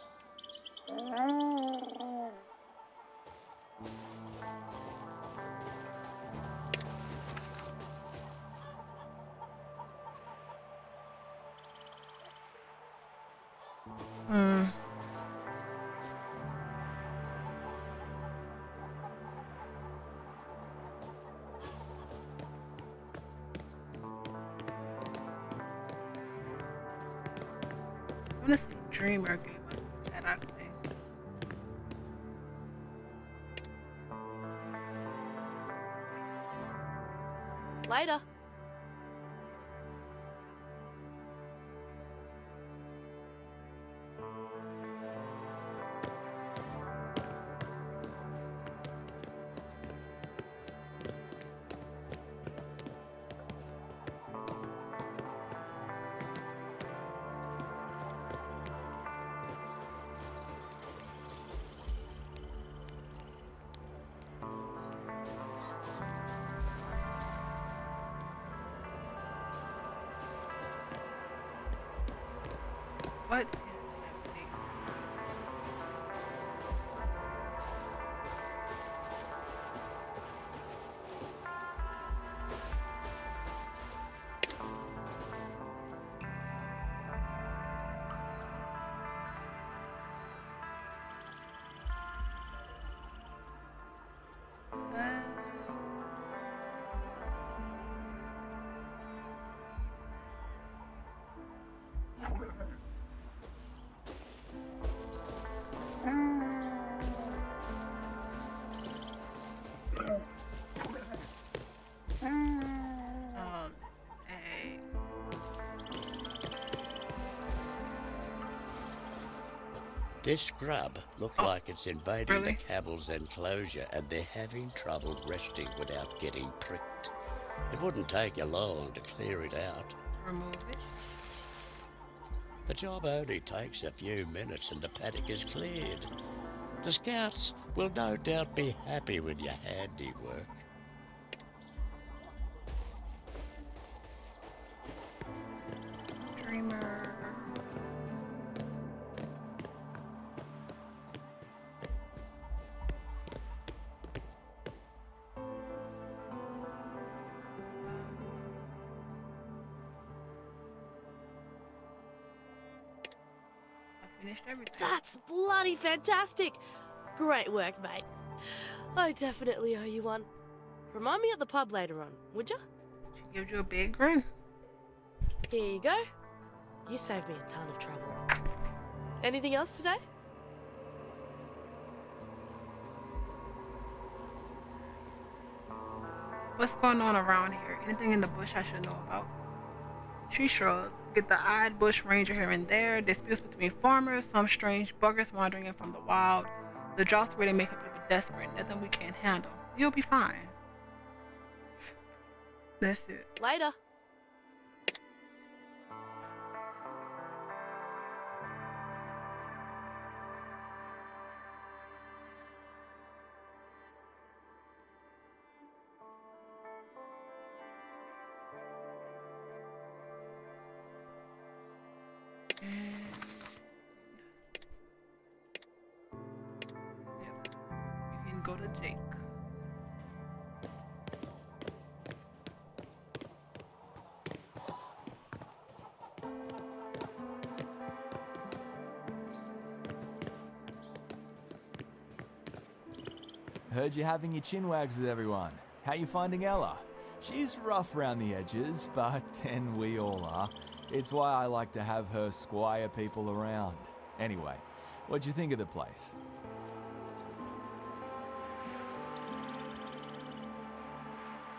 I want to say Dreamer gave us that I think. Later. What is happening? Hey. This scrub looks Oh, like it's invading really? the camel's enclosure and they're having trouble resting without getting pricked. It wouldn't take you long to clear it out. Remove it. The job only takes a few minutes and the paddock is cleared. The scouts will no doubt be happy with your handiwork. Dreamer. I finished everything. That's bloody fantastic! Great work, mate. I definitely owe you one. Remind me at the pub later on, would ya? She gives you a big grin. Here you go. You saved me a ton of trouble. Anything else today? What's going on around here? Anything in the bush I should know about? She shrugs. Get the odd bush ranger here and there, disputes between farmers, some strange buggers wandering in from the wild. The drought's really making people desperate, nothing we can't handle. You'll be fine. That's it. Later. Yep. You can go to Jake. Heard you having your chin wags with everyone. How you finding Ella? She's rough round the edges, but then we all are. It's why I like to have her squire people around. Anyway, what'd you think of the place?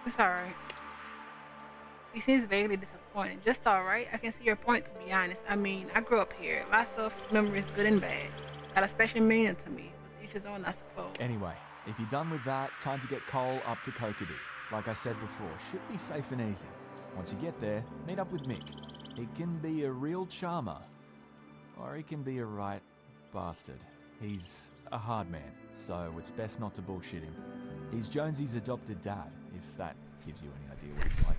It's alright. He seems vaguely disappointed. Just alright. I can see your point, to be honest. I mean, I grew up here. Lots of memories, good and bad. Got a special meaning to me. With each his own, I suppose. Anyway, if you're done with that, time to get Cole up to Crpg. Like I said before, should be safe and easy. Once you get there, meet up with Mick. He can be a real charmer, or he can be a right bastard. He's a hard man, so it's best not to bullshit him. He's Jonesy's adopted dad, if that gives you any idea what he's like.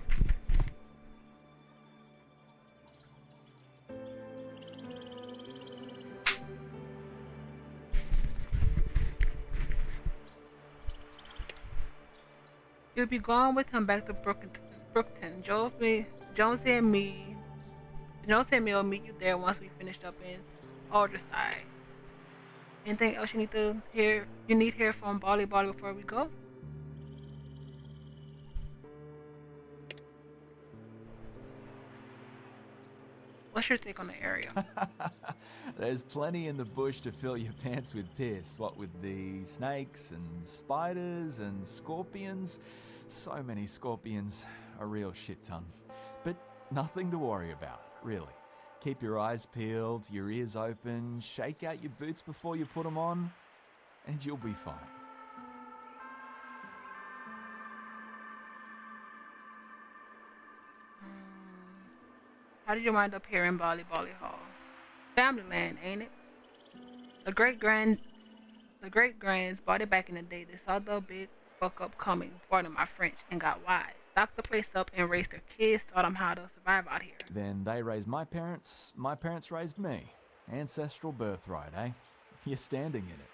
You'll be going with him back to Brookton. Jonesy and me will meet you there once we finished up in Alderside. Anything else you need here from Bali before we go? What's your take on the area? There's plenty in the bush to fill your pants with piss. What with the snakes and spiders and scorpions. So many scorpions. A real shit ton. But nothing to worry about, really. Keep your eyes peeled, your ears open, shake out your boots before you put them on, and you'll be fine. How did you wind up here in Bali Hall? Family land, ain't it? The great grands bought it back in the day. They saw the big fuck up coming, pardon my French, and got wise. Stocked the place up and raised their kids, taught them how to survive out here. Then they raised my parents raised me. Ancestral birthright, eh? You're standing in it.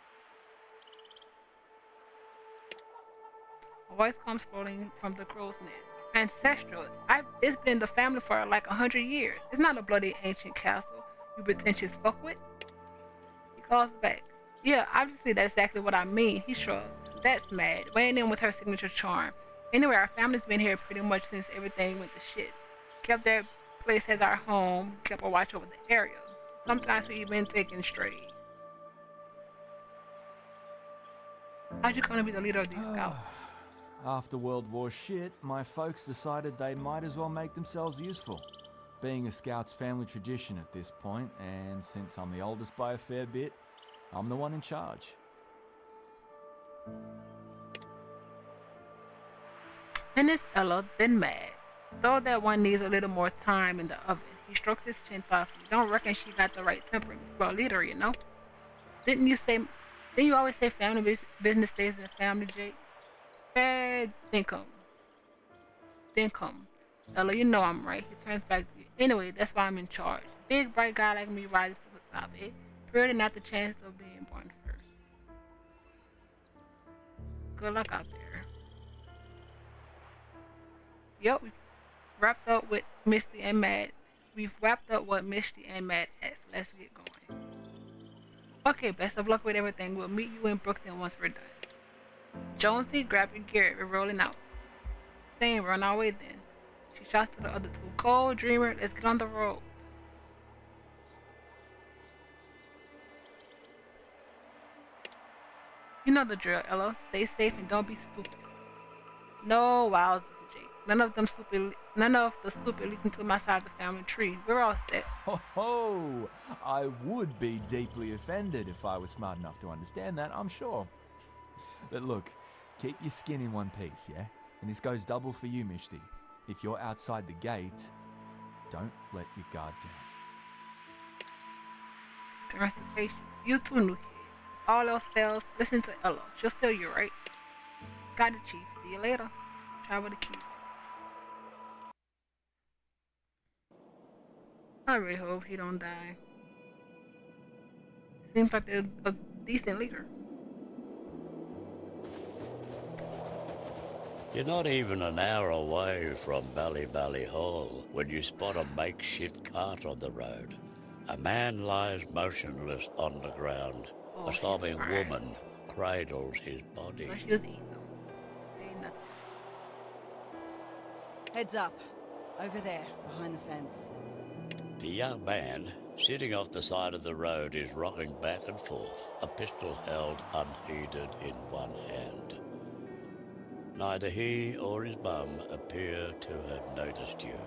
A voice comes floating from the crow's nest. Ancestral. It's been in the family for like 100 years. It's not a bloody ancient castle, you pretentious fuckwit. He calls back. Yeah, obviously that's exactly what I mean. He shrugs. That's mad. Weighing in with her signature charm. Anyway, our family's been here pretty much since everything went to shit. Kept that place as our home, kept a watch over the area. Sometimes we even taken strays. How'd you come to be the leader of these scouts? After World War shit, my folks decided they might as well make themselves useful. Being a scout's family tradition at this point, and since I'm the oldest by a fair bit, I'm the one in charge. And it's Ella, then mad. Though that one needs a little more time in the oven. He strokes his chin thoughtfully. Don't reckon she got the right temperament for a leader, you know? Didn't you always say family business stays in the family, Jake? Fair dinkum. Ella, you know I'm right. He turns back to you. Anyway, that's why I'm in charge. Big, bright guy like me rises to the top. Pretty not the chance of being born first. Good luck out there. Yep, we've wrapped up what Misty and Matt asked. Let's get going. Okay, best of luck with everything. We'll meet you in Brooklyn once we're done. Jonesy, grab your gear. We're rolling out. Same, run our way then. She shouts to the other two. Go, Dreamer, let's get on the road. You know the drill, Ella. Stay safe and don't be stupid. No, wow, this is Jake. None of the stupid leaking to my side of the family tree. We're all set. Ho ho! I would be deeply offended if I was smart enough to understand that, I'm sure. But look, keep your skin in one piece, yeah? And this goes double for you, Mishti. If you're outside the gate, don't let your guard down. Turns to face you. You too, new kid. If all else fails, listen to Ella. She'll steal you, right? Got it, Chief. See you later. Travel the key. I really hope he don't die. Seems like they're a decent leader. You're not even an hour away from Valley Hall when you spot a makeshift cart on the road. A man lies motionless on the ground. A sobbing woman cradles his body. She was eating them. Say nothing. Heads up. Over there, behind the fence. The young man, sitting off the side of the road, is rocking back and forth, a pistol held unheeded in one hand. Neither he or his mum appear to have noticed you,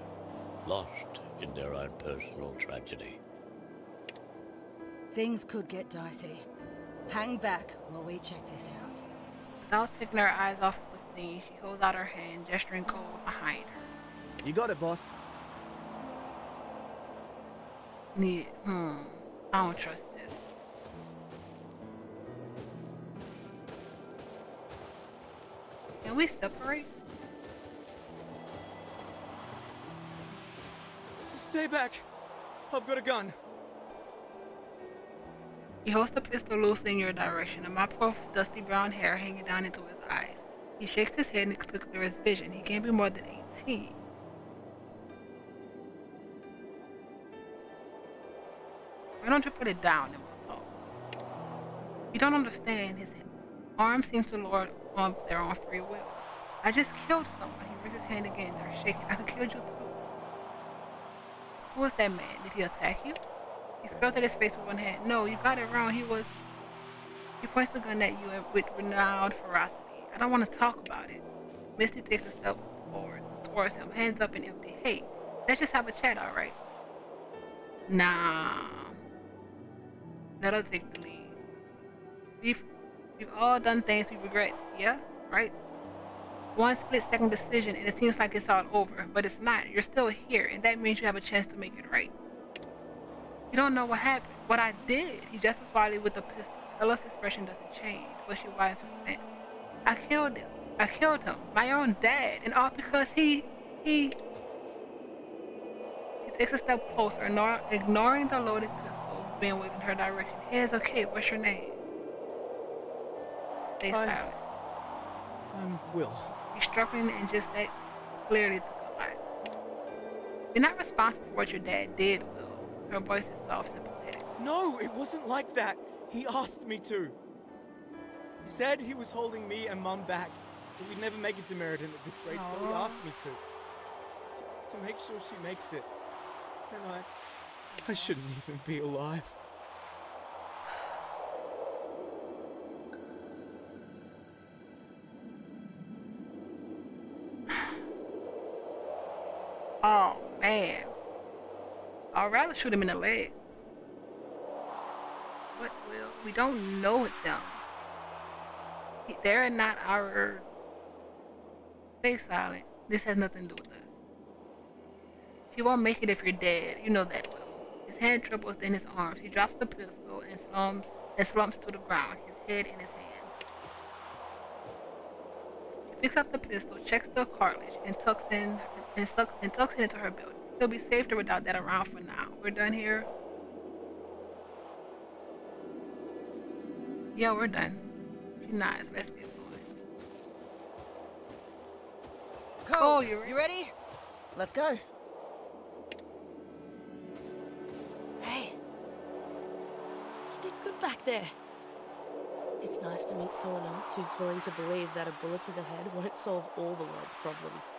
lost in their own personal tragedy. Things could get dicey. Hang back while we check this out. Without taking her eyes off the scene, she holds out her hand, gesturing Cole behind her. You got it, boss. I don't trust this. Can we separate? Stay back. I've got a gun. He holds the pistol loosely in your direction, a mop of dusty brown hair hanging down into his eyes. He shakes his head and to clear his vision. He can't be more than 18. Why don't you put it down and we'll talk? You don't understand. His arms seem to lord on their own free will. I just killed someone. He raises his hand again. They're shaking. I could kill you too. Who was that man? Did he attack you? He scrolls at his face with one hand. No, you got it wrong. He points the gun at you with renowned ferocity. I don't want to talk about it. Misty takes a step forward towards him, hands up and empty. Hey, let's just have a chat, alright? Nah. Let us take the lead. We've all done things we regret, yeah? Right? One split-second decision and it seems like it's all over, but it's not. You're still here, and that means you have a chance to make it right. You don't know what happened. What I did. He gestures wildly with the pistol. Ella's expression doesn't change, but she winds her stance. I killed him. My own dad, and all because he takes a step closer, ignoring the loaded pistol being waved in her direction. Hey, it's okay. What's your name? Stay silent. I'm Will. He's struggling and just that clearly took a lot. You're not responsible for what your dad did, Will. Her voice is soft, sympathetic. No, it wasn't like that. He asked me to. He said he was holding me and Mum back, but we'd never make it to Meriden at this rate, so he asked me to make sure she makes it. And I shouldn't even be alive. Oh, man. I'd rather shoot him in the leg. What, Will? We don't know them. They're not our... Stay silent. This has nothing to do with us. She won't make it if you're dead. You know that, Will. His hand trembles, then his arms. He drops the pistol and slumps to the ground, his head in his hands. She picks up the pistol, checks the cartridge, and tucks it into her belt. He'll be safer without that around for now. We're done here? Yeah, we're done. She nods. Let's get going. Cole, you you ready? Let's go. Hey, you did good back there. It's nice to meet someone else who's willing to believe that a bullet to the head won't solve all the world's problems.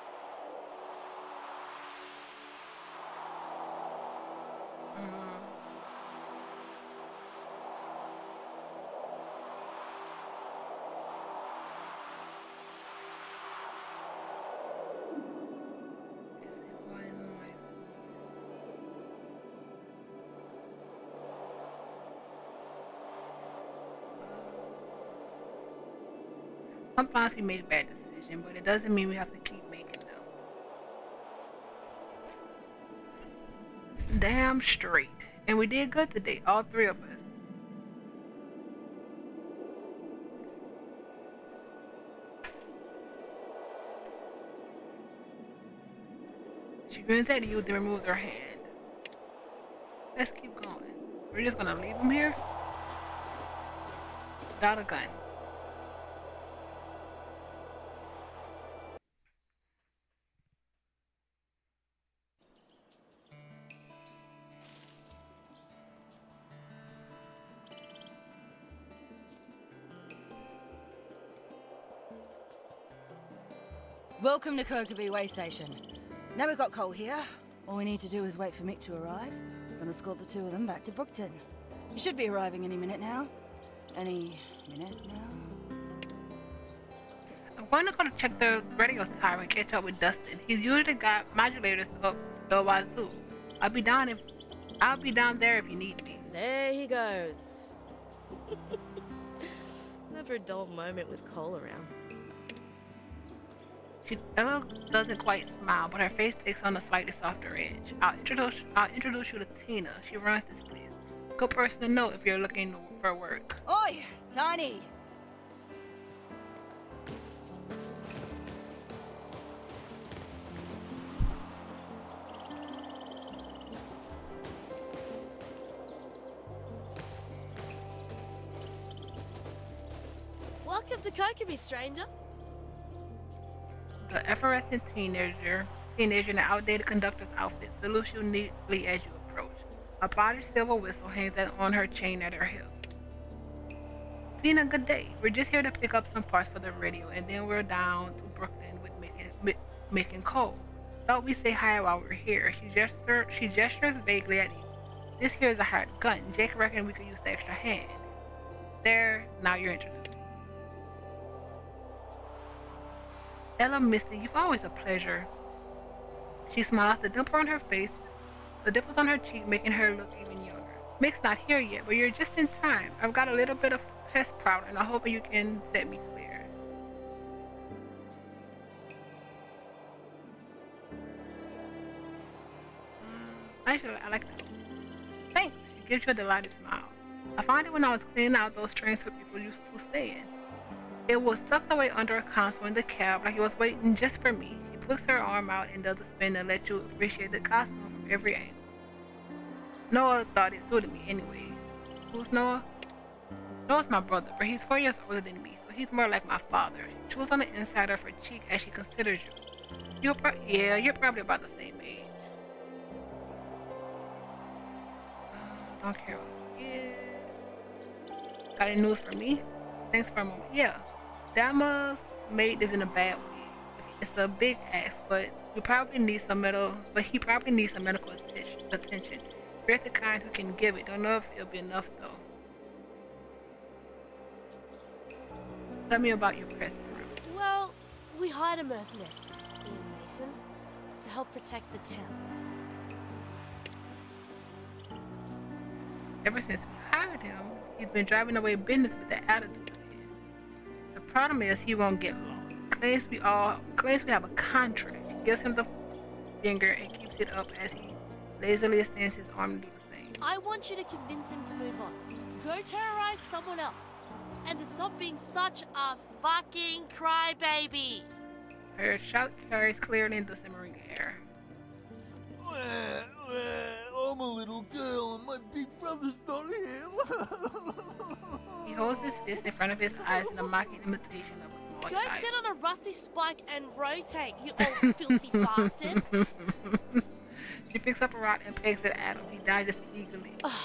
Sometimes we make bad decisions, but it doesn't mean we have to keep making them. Damn straight. And we did good today, all three of us. She grins at you, then removes her hand. Let's keep going. We're just gonna leave him here? Without a gun. Welcome to Crpg Way Station. Now we've got Cole here. All we need to do is wait for Mick to arrive and escort the two of them back to Brookton. He should be arriving any minute now. Any minute now? I'm going to go to check the radio tower and catch up with Dustin. He's usually got modulators up the wazoo. I'll be down there if you need me. There he goes. Never a dull moment with Cole around. Ella doesn't quite smile, but her face takes on a slightly softer edge. I'll introduce you to Tina. She runs this place. Good person to know if you're looking for work. Oi, Tiny! Welcome to Crpg, stranger. The effervescent teenager in an outdated conductor's outfit salutes you neatly as you approach. A polished silver whistle hangs on her chain at her hip. Tina, good day. We're just here to pick up some parts for the radio, and then we're down to Brooklyn with Mick and Cole. Thought we'd say hi while we're here. She gestures vaguely at you. This here is a hired gun. Jake reckoned we could use the extra hand. There, now you're introduced. Ella, Misty, you've always a pleasure. She smiles, the dimple on her face, the dimples on her cheek making her look even younger. Mick's not here yet, but you're just in time. I've got a little bit of pest powder, and I hope you can set me clear. I like that. Thanks. She gives you a delighted smile. I found it when I was cleaning out those trains where people used to stay in. It was tucked away under a console in the cab like it was waiting just for me. She puts her arm out and does a spin to let you appreciate the costume from every angle. Noah thought it suited me anyway. Who's Noah? Noah's my brother, but he's 4 years older than me, so he's more like my father. She was on the inside of her cheek as she considers you. You're probably about the same age. Don't care what it is. Got any news for me? Thanks for a moment. Yeah. Dama's mate is in a bad way. It's a big ask, but he probably needs some medical attention. If you're the kind who can give it, don't know if it'll be enough though. Tell me about your press group. Well, we hired a mercenary, Ian Mason, to help protect the town. Ever since we hired him, he's been driving away business with that attitude of his. The problem is he won't get lost. Claims we have a contract. Gives him the finger and keeps it up as he lazily extends his arm to do the same. I want you to convince him to move on. Go terrorize someone else. And to stop being such a fucking crybaby. Her shout carries clearly in the simmering air. I'm a little girl and my big brother's not here. He holds his fist in front of his eyes in a mocking imitation of a small Go child. sit on a rusty spike and rotate, you old filthy bastard. She picks up a rock and pegs it at him. He dodges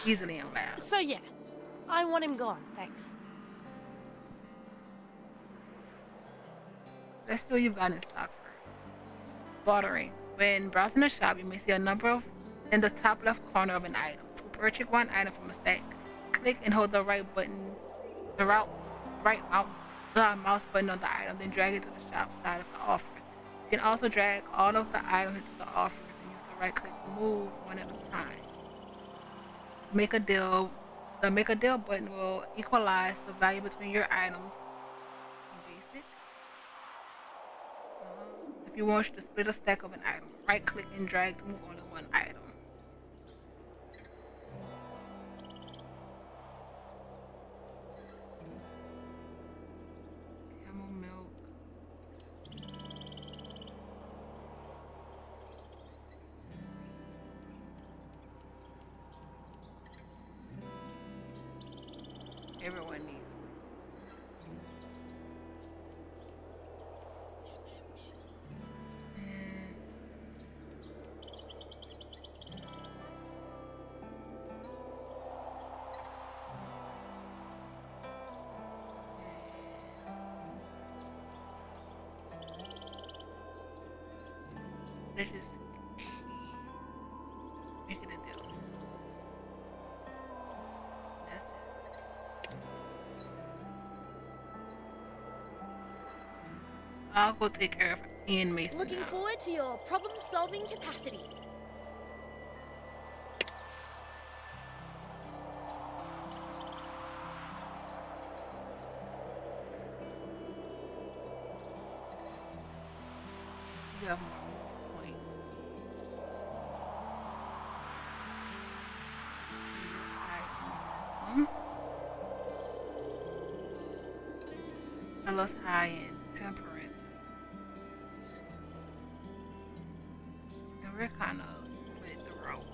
easily and laughs. So yeah, I want him gone, thanks. Let's see what you've got in stock first. Bartering. When browsing the shop, you may see a number in the top left corner of an item. To purchase one item from a stack, click and hold the right mouse button on the item, then drag it to the shop side of the offers. You can also drag all of the items into the offers and use the right click to move one at a time. To make a deal, the Make a Deal button will equalize the value between your items. Basic. If you want to split a stack of an item, right click and drag to move only one item. Camel milk. Everyone needs one. This is key. Make it a deal. That's it. I'll go take care of Ian Mason Looking now. forward to your problem-solving capacities. You have more points. Tell us high in temperance. And we're kind of split the road.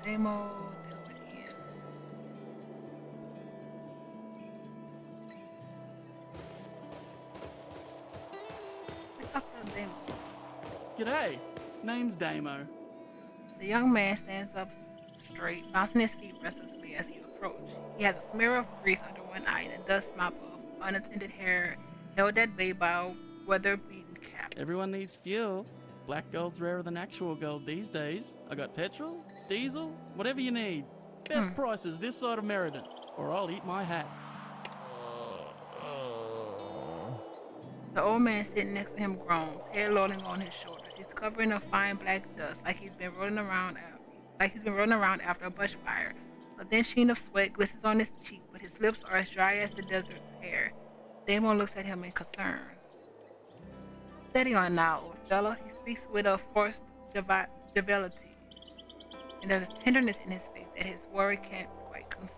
Demo, deal with Ian. Pick up the demo. G'day, name's Damo. The young man stands up straight, bouncing his feet restlessly as you approach. He has a smear of grease under one eye and a dust mop of unattended hair held at bay by a weather-beaten cap. Everyone needs fuel. Black gold's rarer than actual gold these days. I got petrol, diesel, whatever you need. Best prices this side of Meriden, or I'll eat my hat. The old man sitting next to him groans, head lolling on his shoulders. He's covered in a fine black dust, like he's been rolling around after a bushfire. A thin sheen of sweat glistens on his cheek, but his lips are as dry as the desert's air. Damon looks at him in concern. Steady on now, old fellow. He speaks with a forced joviality, and there's a tenderness in his face that his worry can't quite conceal.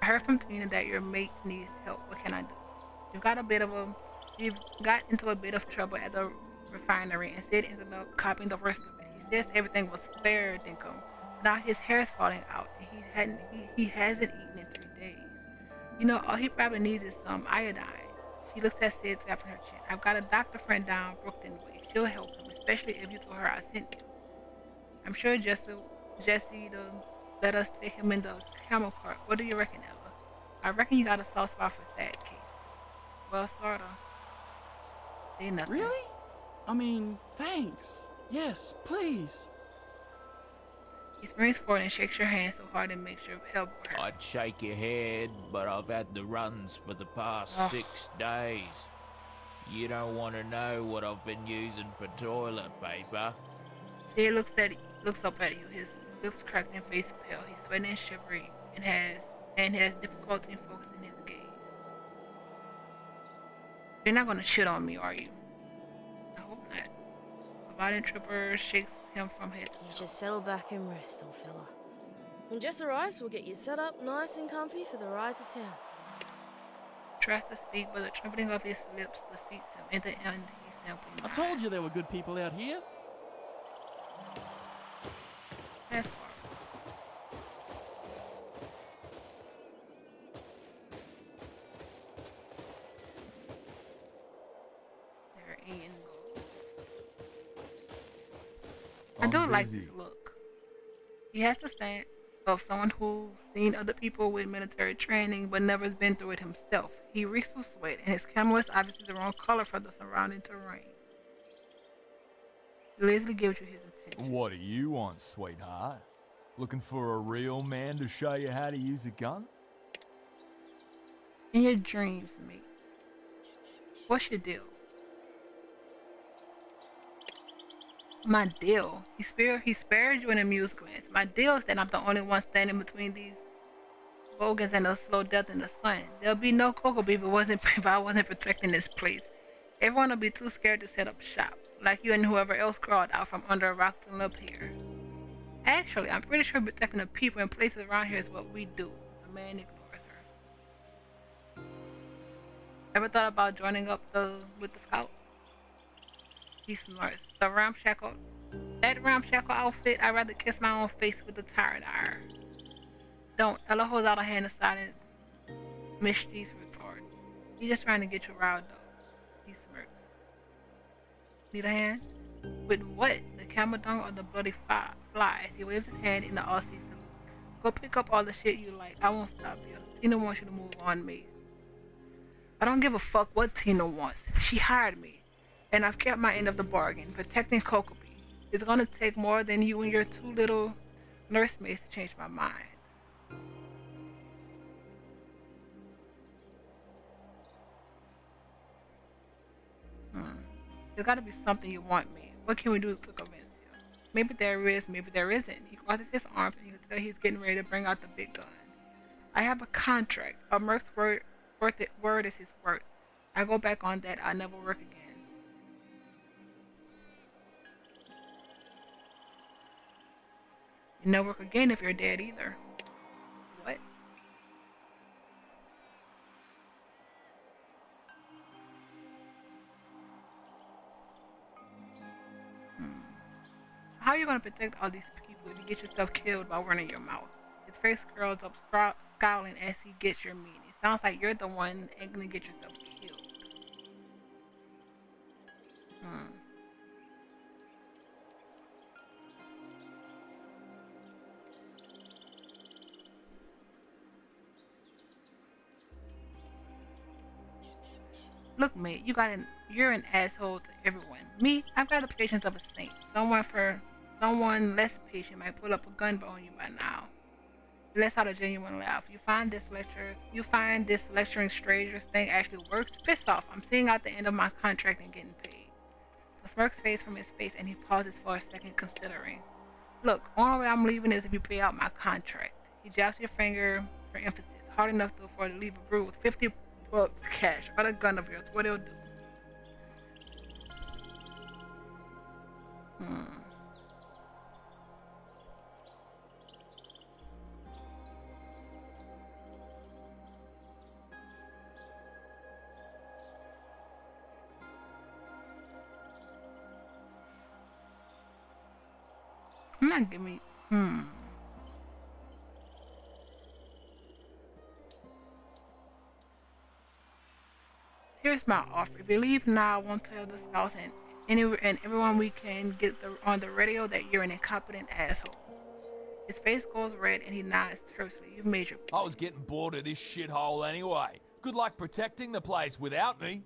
I heard from Tina that your mate needs help. What can I do? You've got into a bit of trouble at the refinery and Sid ended up copying the worst of it. He says everything was fair dinkum. Now his hair's falling out and he hasn't eaten in 3 days. You know, all he probably needs is some iodine. She looks at Sid tapping her chin. I've got a doctor friend down Brookton way. She'll help him, especially if you told her I sent you. I'm sure Jesse to let us take him in the camel cart. What do you reckon, Ella? I reckon you got a soft spot for sad cases. Well, sorta. Say nothing. Really? I mean, thanks. Yes, please. He springs forward and shakes your hand so hard it makes your elbow hurt. I'd shake your head, but I've had the runs for the past 6 days. You don't want to know what I've been using for toilet paper. Sid looks up at you, his lips cracked and face pale. He's sweating and shivering and has difficulty in focusing his gaze. You're not gonna shit on me, are you? I hope not. A violent tripper shakes him from head to toe. You just settle back and rest, old fella. When Jess arrives, we'll get you set up nice and comfy for the ride to town. Tries to speak, but the trembling of his lips defeats him. In the end, he simply I told you there were good people out here. That's horrible. There Ian goes. I do like this look. He has the stance of someone who's seen other people with military training but never been through it himself. He reeks of sweat, and his camel is obviously the wrong color for the surrounding terrain. He lazily gives you his attention. What do you want, sweetheart? Looking for a real man to show you how to use a gun? In your dreams, mate. What's your deal? My deal? He spared you an amused glance. My deal is that I'm the only one standing between these bogans and a slow death in the sun. There'll be no cocoa beef if I wasn't protecting this place. Everyone will be too scared to set up shop, like you and whoever else crawled out from under a rock to live here. Actually, I'm pretty sure protecting the people and places around here is what we do. The man ignores her. Ever thought about joining up with the scouts? He snorts. That ramshackle outfit, I'd rather kiss my own face with a tired iron. Don't. Ella holds out a hand in silence. Misty's retort. He's just trying to get you riled up. He smirks. Need a hand? With what? The camel dung or the bloody flies? He waves his hand in the Aussie salute. Go pick up all the shit you like. I won't stop you. Tina wants you to move on, mate. I don't give a fuck what Tina wants. She hired me. And I've kept my end of the bargain, protecting Kokobi. It's gonna take more than you and your 2 little nursemaids to change my mind. There's gotta be something you want me. What can we do to convince you? Maybe there is, maybe there isn't. He crosses his arms and you can tell he's getting ready to bring out the big guns. I have a contract. A merc's word is his word. I go back on that, I never work again. You never work again if you're dead either. What? How are you going to protect all these people if you get yourself killed by running your mouth? His face curls up, scowling as he gets your meaning. It sounds like you're the one that ain't going to get yourself killed. Look, mate, you're an asshole to everyone. Me, I've got the patience of a saint. Someone less patient might pull up a gun on you by now. He lets out a genuine laugh. You find this lecturing strangers thing actually works? Piss off. I'm seeing out the end of my contract and getting paid. The smirk fades from his face and he pauses for a second considering. Look, only way I'm leaving is if you pay out my contract. He jabs your finger for emphasis, hard enough for to leave a brew with 50 bucks cash or the gun of yours. What he'll do. not giving me. Here's my offer. If you leave now, I won't tell the scouts and everyone we can get on the radio that you're an incompetent asshole. His face goes red and he nods tersely. You've made your point. I was getting bored of this shithole anyway. Good luck protecting the place without me.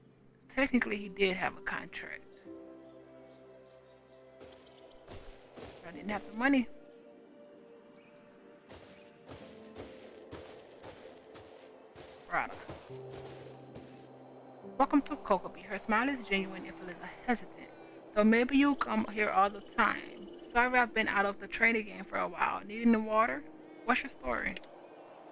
Technically, he did have a contract. I didn't have the money. Rada. Welcome to Crpg. Her smile is genuine if it is hesitant. So maybe you come here all the time. Sorry I've been out of the trading game for a while. Needing the water? What's your story?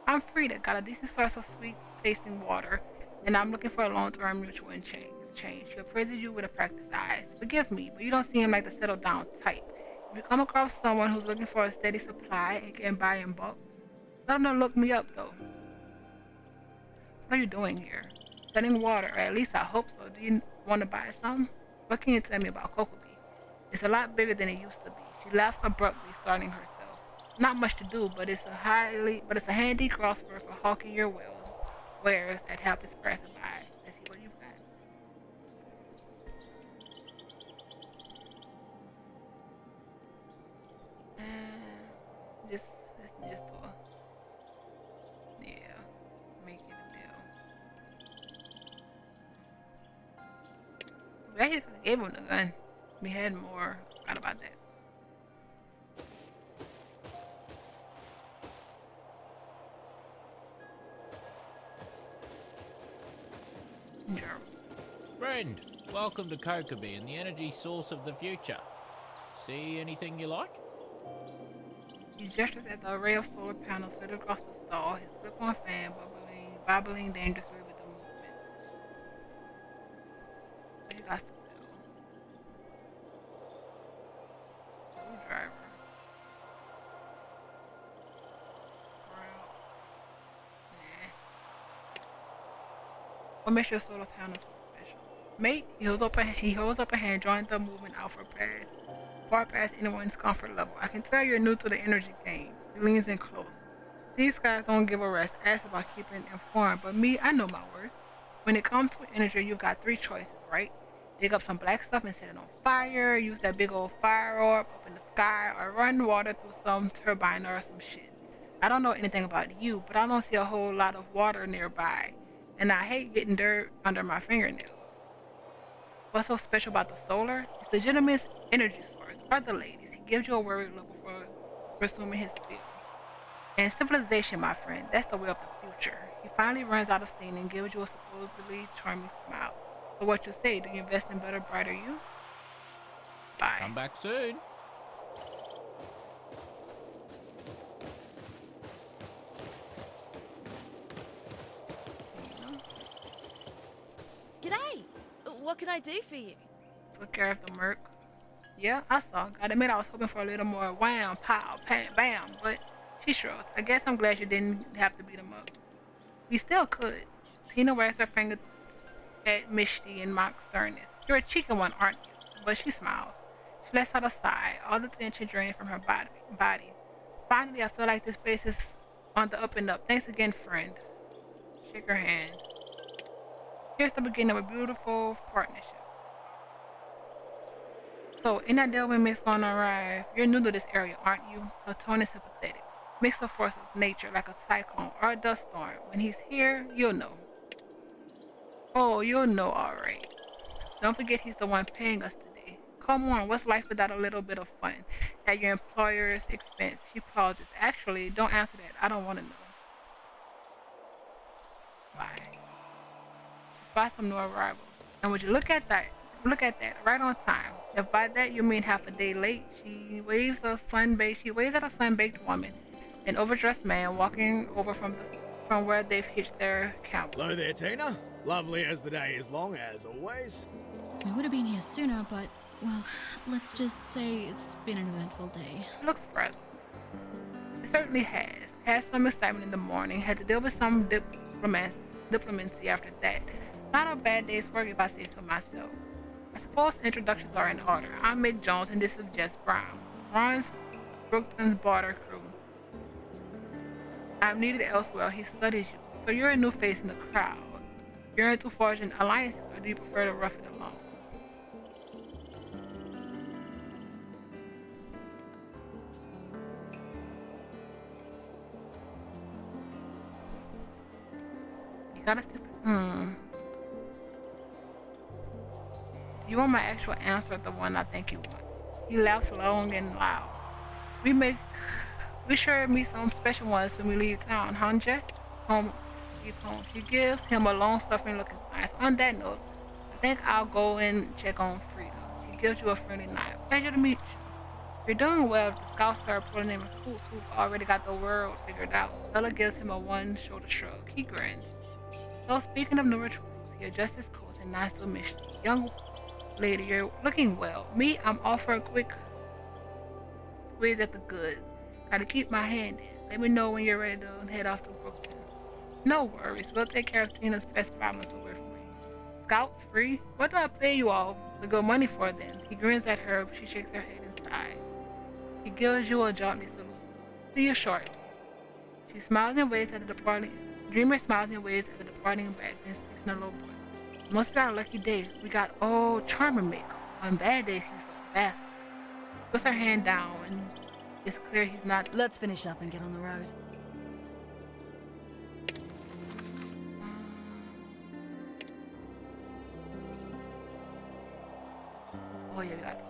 I'm Frida, got a decent source of sweet tasting water, and I'm looking for a long-term mutual exchange. She appraises you with a practiced eye. Forgive me, but you don't seem like the settled down type. If you come across someone who's looking for a steady supply and can buy in bulk, tell them to look me up though. What are you doing here? Selling water, or at least I hope so. Do you want to buy some? What can you tell me about Crpg? It's a lot bigger than it used to be. She laughed abruptly, starting herself. Not much to do, but it's a handy crossword for hawking your wares at half its price of buy. Let's see what you've got. Let's just do make it a deal. We actually gave him the gun. We had more. Forgot about that. Friend, welcome to Crpg and the energy source of the future. See anything you like? He gestures at the array of solar panels lit across the stall, his clip-on fan wobbling dangerously with the movement. What you got for sale? Screwdriver. What makes your solar panel so special? Mate, he holds up a hand, drawing the movement out far past anyone's comfort level. I can tell you're new to the energy game. He leans in close. These guys don't give a rat's ass about keeping informed, but me, I know my worth. When it comes to energy, you've got three choices, right? Dig up some black stuff and set it on fire, use that big old fire orb up in the sky, or run water through some turbine or some shit. I don't know anything about you, but I don't see a whole lot of water nearby, and I hate getting dirt under my fingernails. What's so special about the solar? It's the gentleman's energy source, or the ladies. He gives you a worried look before resuming his spiel. And civilization, my friend, that's the way of the future. He finally runs out of steam and gives you a supposedly charming smile. So what you say, do you invest in better, brighter you? Bye. Come back soon. G'day! What can I do for you? Took care of the merc. Yeah, I saw. Gotta admit, I was hoping for a little more wham, pow, bam, bam, but she shrugged. I guess I'm glad you didn't have to beat him up. We still could. Tina wags her finger at Misty in mock sternness. You're a cheeky one, aren't you? But she smiles. She lets out a sigh, all the tension draining from her body. Finally, I feel like this place is on the up and up. Thanks again, friend. Shake her hand. Here's the beginning of a beautiful partnership. So, in that Delvin mix gonna arrive, you're new to this area, aren't you? Her tone is sympathetic. Mix of force of nature like a cyclone or a dust storm. When he's here, you'll know. Oh, you'll know alright. Don't forget he's the one paying us today. Come on, what's life without a little bit of fun? At your employer's expense. She pauses. Actually, don't answer that. I don't want to know. Bye. Spot some new arrivals. And would you look at that? Look at that, right on time. If by that you mean half a day late, she waves at a sun-baked woman, an overdressed man walking over from where they've hitched their camel. Hello there, Tina. Lovely as the day is long, as always. We would have been here sooner, but, well, let's just say it's been an eventful day. Looks frazzled. It certainly has. Had some excitement in the morning, had to deal with some diplomacy after that. Not a bad day's work if I say so myself. I suppose introductions are in order. I'm Mick Jones and this is Jess Brown. Brookton's barter crew. I'm needed elsewhere. He studies you. So you're a new face in the crowd. You're into forging alliances, or do you prefer to rough it alone? You gotta stick to, You want my actual answer or the one I think you want? He laughs long and loud. We sure meet some special ones when we leave town, huh, Jess? Leave home. She gives him a long-suffering looking sigh. So on that note, I think I'll go and check on Frida. She gives you a friendly nod. Pleasure to meet you. You're doing well. The scouts are pulling in recruits who've already got the world figured out. Ella gives him a one-shoulder shrug. He grins. So speaking of new recruits, he adjusts his coat and nods to Miss Young lady, you're looking well. Me, I'm off for a quick squeeze at the goods. Gotta keep my hand in. Let me know when you're ready to head off to Brooklyn. No worries. We'll take care of Tina's best problem so we're free. Scouts free? What do I pay you all the good money for then? He grins at her, but she shakes her head inside. He gives you a jaunty salute. See you shortly. She smiles and waves at the departing. Dreamer smiles and waves at the departing back, then speaks in a low voice. Must be our lucky day. We got old Charmer Mick. On bad days, he's so fast. Puts her hand down, and it's clear he's not. Let's finish up and get on the road. Oh yeah, we got.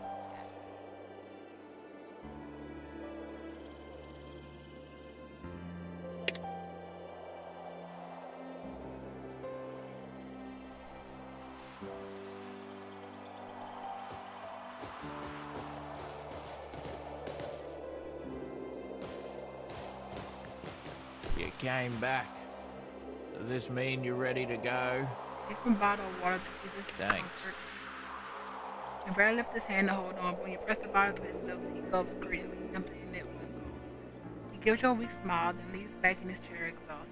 You came back. Does this mean you're ready to go? Take some bottle of water to ease his Thanks. discomfort. And Brad lifts his hand to hold on, but when you press the bottle to his lips, he gulps greedily, emptying it one go. He gives you a weak smile, then leans back in his chair exhausted.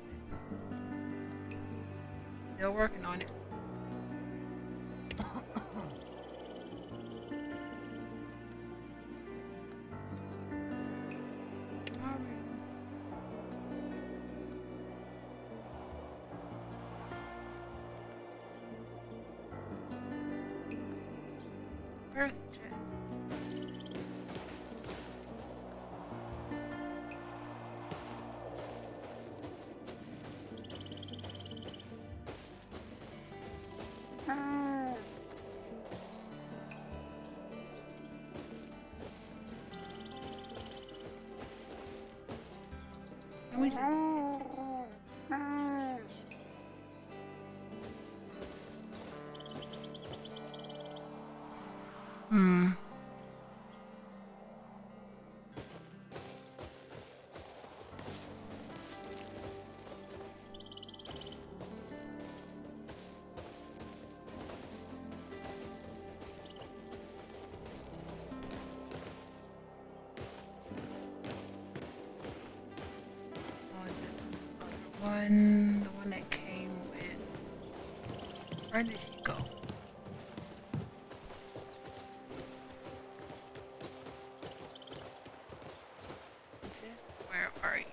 Still working on it. Earth chest. Can we just the one that came with. Where did she go? Where are you?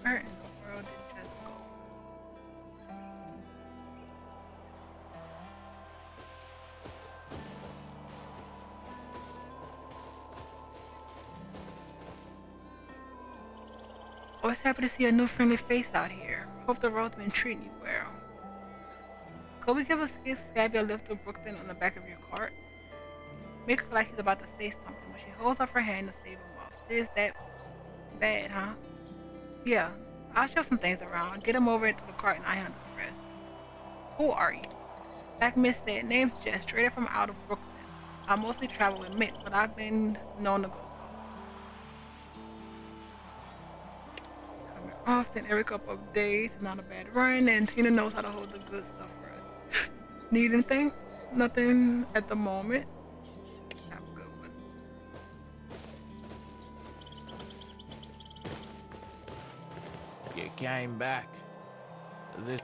Where in the world did Jess go? Always happy to see a new friendly face out here. Hope the road's been treating you well. Could we give a Scabby a lift to Brooklyn on the back of your cart? Makes it like she's about to say something, but she holds up her hand to stave him off. Is that bad, huh? Yeah, I'll shove some things around. Get him over into the cart and I handle the rest. Who are you? Like Miss said, name's Jess, straight from out of Brooklyn. I mostly travel with Mick, but I've been known to go solo. Coming often, every couple of days, not a bad run, and Tina knows how to hold the good stuff for us. Need anything? Nothing at the moment. Have a good one. You came back. This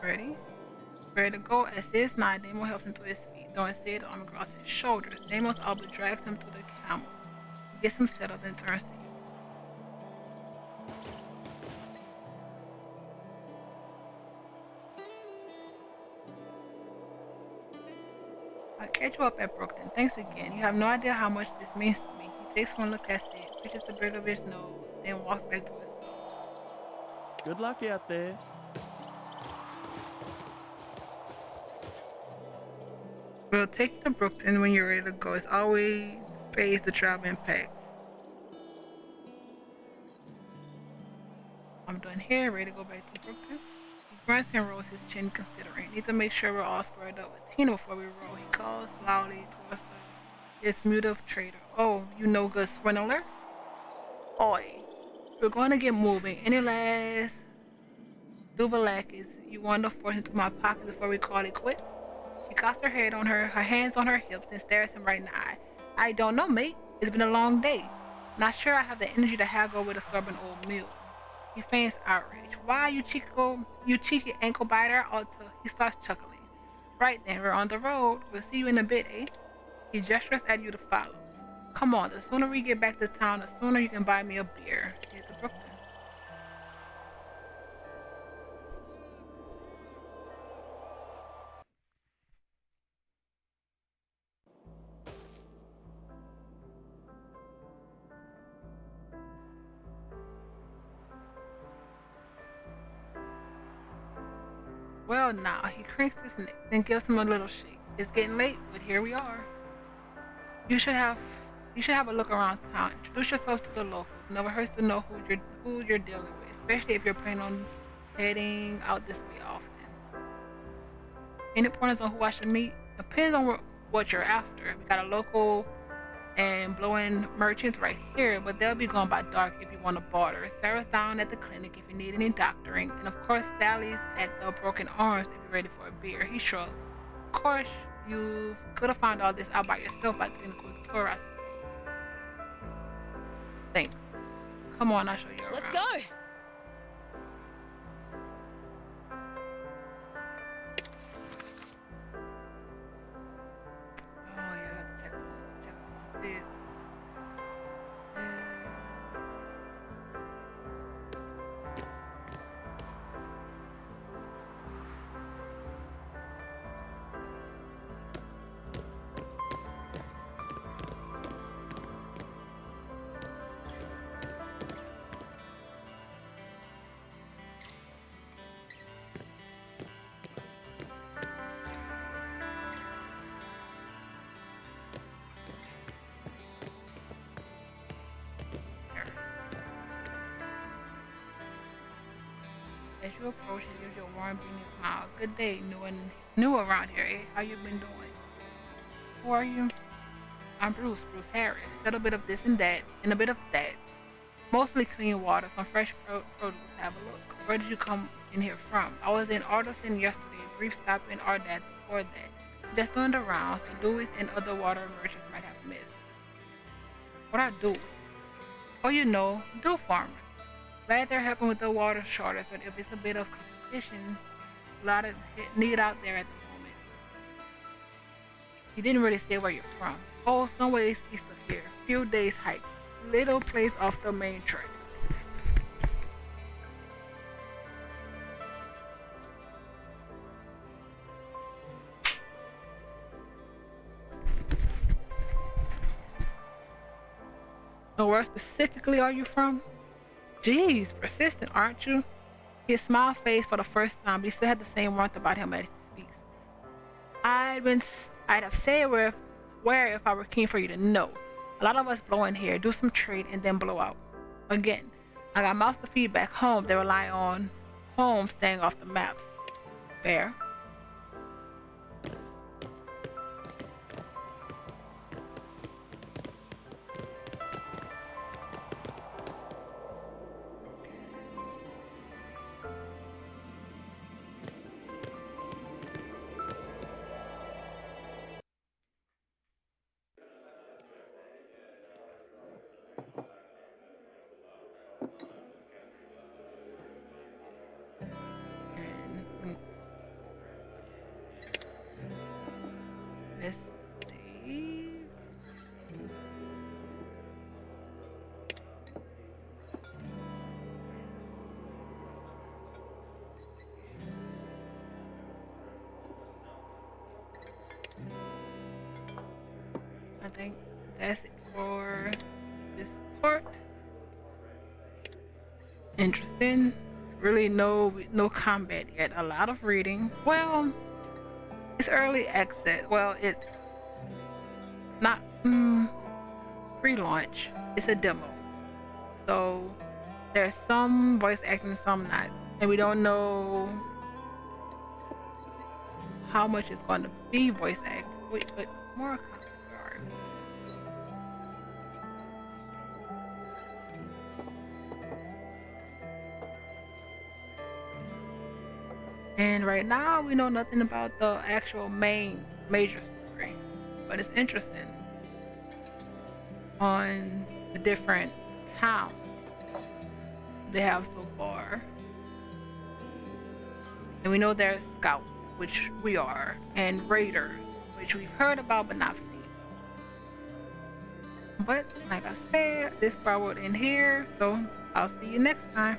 Ready? Ready to go. As this night, Damo helps him to his feet. Throwing said arm across his shoulders. Damos Alba drags him to the camel. He gets him settled and turns to you. I'll catch you up at Brooklyn. Thanks again. You have no idea how much this means to me. He takes one look at Sid, pitches the bridge of his nose, then walks back to his stall. Good luck out there. We'll take you to Brooklyn when you're ready to go. It's always pays the travel impact. I'm done here, ready to go back to Brooklyn. He grunts and rolls his chin considering. Need to make sure we're all squared up with Tina before we roll. He calls loudly towards his mutive trader. Oh, you no good swindler? Oi, we're going to get moving. Any last duvalakis you want to force into my pocket before we call it quits? She cocks her head on her hands on her hips and stares him right in the eye. I don't know, mate. It's been a long day. Not sure I have the energy to haggle with a stubborn old mule. He feigns outrage. Why, you cheeky ankle biter? He starts chuckling. Right then, we're on the road. We'll see you in a bit, eh? He gestures at you to follow. Come on, the sooner we get back to town, the sooner you can buy me a beer. Head to Brooklyn. Well, now, he cranks his neck, then gives him a little shake. It's getting late, but here we are. You should have a look around town. Introduce yourself to the locals. Never hurts to know who you're dealing with, especially if you're planning on heading out this way often. Any pointers on who I should meet? Depends on what you're after. We got a local and blow-in merchants right here, but they'll be gone by dark if you want to barter. Sarah's down at the clinic if you need any doctoring, and of course Sally's at the Broken Arms if you're ready for a beer. He shrugs. Of course, you could have found all this out by yourself by taking a quick tour, I suppose. Thanks. Come on, I'll show you around. Let's go! As you approach, he gives you a warm, beaming smile. Good day, new around here, eh? How you been doing? Who are you? I'm Bruce Harris. Said a bit of this and that, and a bit of that. Mostly clean water, some fresh produce. Have a look. Where did you come in here from? I was in Artisan yesterday. A brief stop in Ardat before that. Just doing the rounds. The Deweys and other water merchants might have missed. What are Deweys? Oh, you know, dew farmers. Glad they're helping with the water shortage, but if it's a bit of competition, a lot of need out there at the moment. You didn't really say where you're from. Oh, some ways east of here. Few days hike. Little place off the main tracks. And where specifically are you from? Geez, persistent, aren't you? His smile fades for the first time, but he still had the same warmth about him as he speaks. I'd have said where if I were keen for you to know. A lot of us blow in here, do some trade, and then blow out. Again, I got mouths to feed back home. They rely on home staying off the maps. Fair. think that's it for this part. Interesting. Really no combat yet. A lot of reading. Well, it's early access. Well, it's not pre-launch. It's a demo. So there's some voice acting, some not. And we don't know how much it's going to be voice acting. Wait, but more comments. Sorry. And right now we know nothing about the actual major story, but it's interesting on the different towns they have so far. And we know there's scouts, which we are, and raiders, which we've heard about but not seen. But like I said, this part will end here, so I'll see you next time.